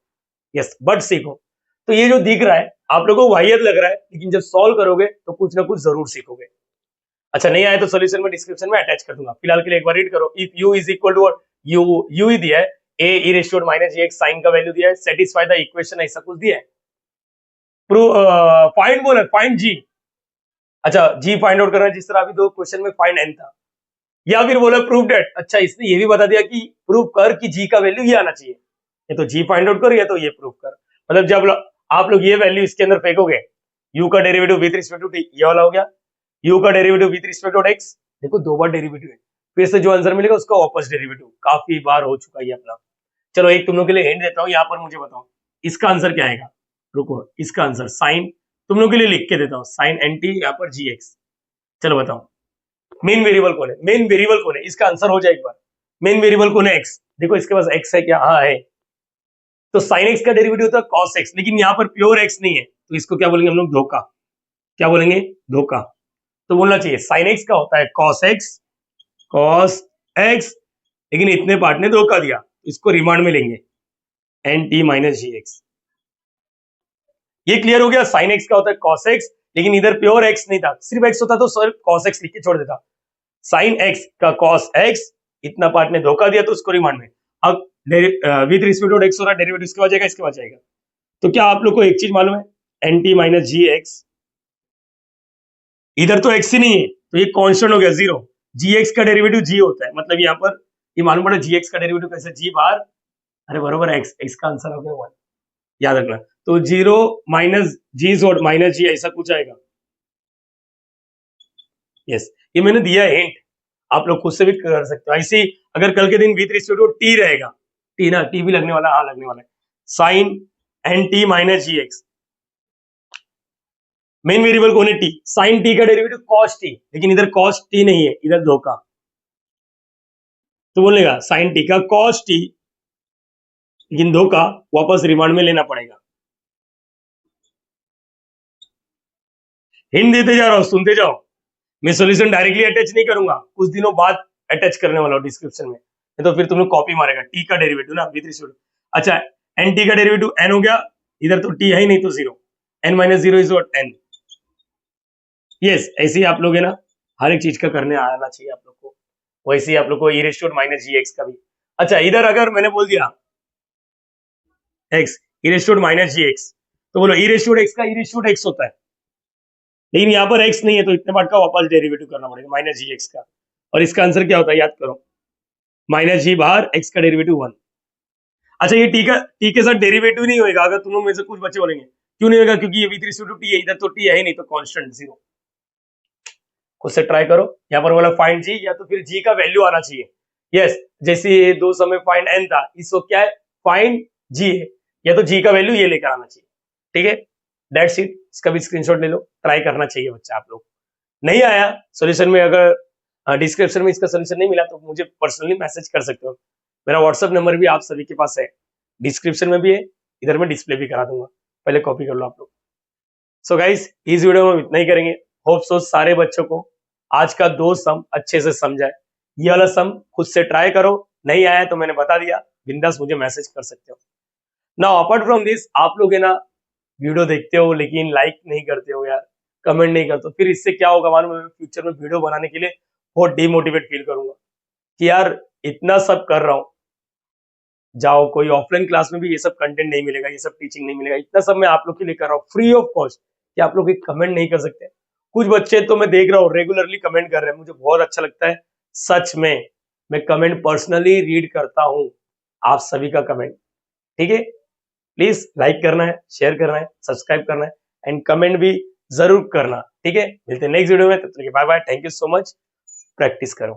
यस बट सीखो। तो ये जो दिख रहा है आप लोगों को वाहियत लग रहा है, लेकिन जब सॉल्व करोगे तो कुछ ना कुछ जरूर सीखोगे। अच्छा नहीं आया तो सोल्यूशन में डिस्क्रिप्शन में अटैच कर दूंगा, फिलहाल के लिए एक बार रीड करो। If u is equal to u ही दिया है, a e⁻⁻ साइन का वैल्यू दिया है, सेटिस्फाई द इक्वेशन, ऐसा कुछ दिया है, प्रूव फाइंड बोला, फाइंड g, अच्छा जी फाइंड आउट करना है, जिस तरह अभी 2 क्वेश्चन में फाइंड n था, या फिर बोला प्रूव डेट, अच्छा इसने ये भी बता दिया कि प्रूव कर कि जी का वैल्यू ये आना चाहिए, ये तो जी फाइंड आउट कर, या तो ये प्रूव कर, मतलब जब आप लोग ये वैल्यू इसके अंदर फेंकोगे u का derivative with respect to T, ये वाला हो गया। u का derivative with respect to x, देखो 2 बार डेरिवेटिव है, फिर से जो आंसर मिलेगा उसका वापस डेरिवेटिव, काफी बार हो चुका है अपना। चलो एक तुम लोग के लिए हिंट देता हूँ, यहाँ पर मुझे बताओ इसका आंसर क्या आएगा। रुको, इसका आंसर साइन तुम लोग के लिए लिख के देता हूँ, साइन एन टी, यहाँ पर जी एक्स। चलो बताओ मेन वेरिएबल कौन है, मेन वेरिएबल कौन है, इसका आंसर हो जाए एक बार। मेन वेरिएबल कौन है, एक्स। देखो इसके पास एक्स है क्या, हाँ है, तो साइन एक्स का डेरिवेटिव होता है कॉस एक्स, लेकिन यहाँ पर प्योर एक्स नहीं है, तो इसको क्या बोलेंगे हम लोग, धोखा। क्या बोलेंगे, धोखा। तो बोलना चाहिए साइन एक्स का होता है कॉस एक्स, कॉस एक्स, लेकिन इतने पार्ट ने धोखा दिया, इसको रिमांड में लेंगे एन टी माइनस जी एक्स। ये क्लियर हो गया, साइन एक्स का होता है कॉस एक्स, लेकिन इधर प्योर एक्स नहीं था, सिर्फ एक्स होता तो सिर्फ कॉस एक्स लिख के छोड़ देता। साइन एक्स का कॉस एक्स, इतना पार्ट ने धोखा दिया तो उसको रिमांड में। अब विद रिस्पेक्ट टू एक्स हो रहा है, डेरिवेटिव इसके बाद जाएगा, इसके बाद जाएगा। तो क्या आप लोग को एक चीज मालूम है, एन टी माइनस जी एक्स, इधर तो एक्स ही नहीं है, तो ये कांस्टेंट हो गया जीरो। जी एक्स का डेरिवेटिव जी होता है, मतलब यहाँ पर ये मालूम पड़ा जी एक्स का डेरिवेटिव कैसे, जी बार, अरे बरोबर एक्स, एक्स का आंसर हो गया 1, याद रखना। तो जीरो माइनस जी जोड माइनस जी, ऐसा कुछ आएगा। यस, ये मैंने दिया है हिंट, आप लोग खुद से भी कर सकते हो। ऐसे ही अगर कल के दिन विथ रिस्पेक्ट टू टी रहेगा, टी ना, टी भी लगने वाला, हाँ लगने वाला है, साइन एन टी माइनस जी एक्स। मेन वेरिएबल कौन है, टी, साइन टी का डेरिवेटिव कॉस टी, लेकिन इधर कॉस टी नहीं है, इधर धोखा, तो बोलेगा साइन टी का कॉस टी, लेकिन धोखा, वापस रिमांड में लेना पड़ेगा। हिंट देते जा रहा हूं, सुनते जाओ, मैं सॉल्यूशन डायरेक्टली अटैच नहीं करूंगा, कुछ दिनों बाद अटैच करने वाला हूं डिस्क्रिप्शन में, तो फिर तुम लोग कॉपी मारेगा। टी का डेरिवेटिव ना विद रिस्पेक्ट, अच्छा एन टी का डेरिवेटिव एन हो गया, इधर तो टी है ही नहीं तो zero, N minus zero is what, N. Yes, ऐसे ही आप लोग है ना, हर एक चीज का करने आना चाहिए आप लोग को, वैसे ही आप लोग को ई रेस्टोर माइनस जी एक्स का भी। अच्छा इधर अगर मैंने बोल दिया एक्स ई रेस्टोर माइनस जी एक्स, तो बोलो ई रेस्टोर एक्स का ई रेस्टोर एक्स होता है, लेकिन यहाँ पर एक्स नहीं है, तो इतने पार्ट का वापस डेरिवेटिव करना पड़ेगा माइनस जी एक्स का, और इसका आंसर क्या होता है याद करो, माइनस जी बाहर, एक्स का डेरिवेटिव 1। अच्छा ये टी के साथ डेरिवेटिव नहीं होगा, अगर तुम लोग में से कुछ बच्चे बोलेंगे क्यों नहीं होगा, क्योंकि ये विद रिस्पेक्ट टू टी है, इधर तो टी है ही नहीं, तो कांस्टेंट जीरो। खुद से ट्राई करो, यहाँ पर बोला फाइंड जी, या तो फिर जी का वैल्यू आना चाहिए। यस, जैसे ये दो समय फाइंड एन था, इसको क्या है, फाइंड जी है, या तो जी का वैल्यू ये लेकर आना चाहिए। ठीक है, दैट्स इट, इसका भी स्क्रीनशॉट ले लो, ट्राई करना चाहिए बच्चा आप लोग। नहीं आया सॉल्यूशन में, अगर डिस्क्रिप्शन में इसका सॉल्यूशन नहीं मिला तो मुझे पर्सनली मैसेज कर सकते हो, मेरा व्हाट्सएप नंबर भी आप सभी के पास है, डिस्क्रिप्शन में भी है, इधर मैं डिस्प्ले भी करा दूंगा, पहले कॉपी कर लो आप लोग। सो गाइस इस वीडियो में हम इतना ही करेंगे, होप सो सारे बच्चों को आज का 2 सम अच्छे से समझा है। ये वाला सम खुद से ट्राई करो, नहीं आया तो मैंने बता दिया, बिंदास मुझे मैसेज कर सकते हो। नाउ अपार्ट फ्रॉम दिस, आप लोग है ना वीडियो देखते हो लेकिन लाइक नहीं करते हो यार, कमेंट नहीं करते हो, फिर इससे क्या होगा मालूम है, फ्यूचर में वीडियो बनाने के लिए बहुत डिमोटिवेट फील करूंगा कि यार इतना सब कर रहा हूँ, जाओ कोई ऑफलाइन क्लास में भी ये सब कंटेंट नहीं मिलेगा, ये सब टीचिंग नहीं मिलेगा, इतना सब मैं आप लोग के लिए कर रहा हूँ फ्री ऑफ कॉस्ट, कि आप लोग एक कमेंट नहीं कर सकते। कुछ बच्चे तो मैं देख रहा हूँ रेगुलरली कमेंट कर रहे हैं, मुझे बहुत अच्छा लगता है, सच में मैं कमेंट पर्सनली रीड करता हूँ, आप सभी का कमेंट। ठीक है, प्लीज लाइक करना है, शेयर करना है, सब्सक्राइब करना है, एंड कमेंट भी जरूर करना। ठीक है, मिलते हैं नेक्स्ट वीडियो में, तब तक bye bye, thank you so much, practice करो।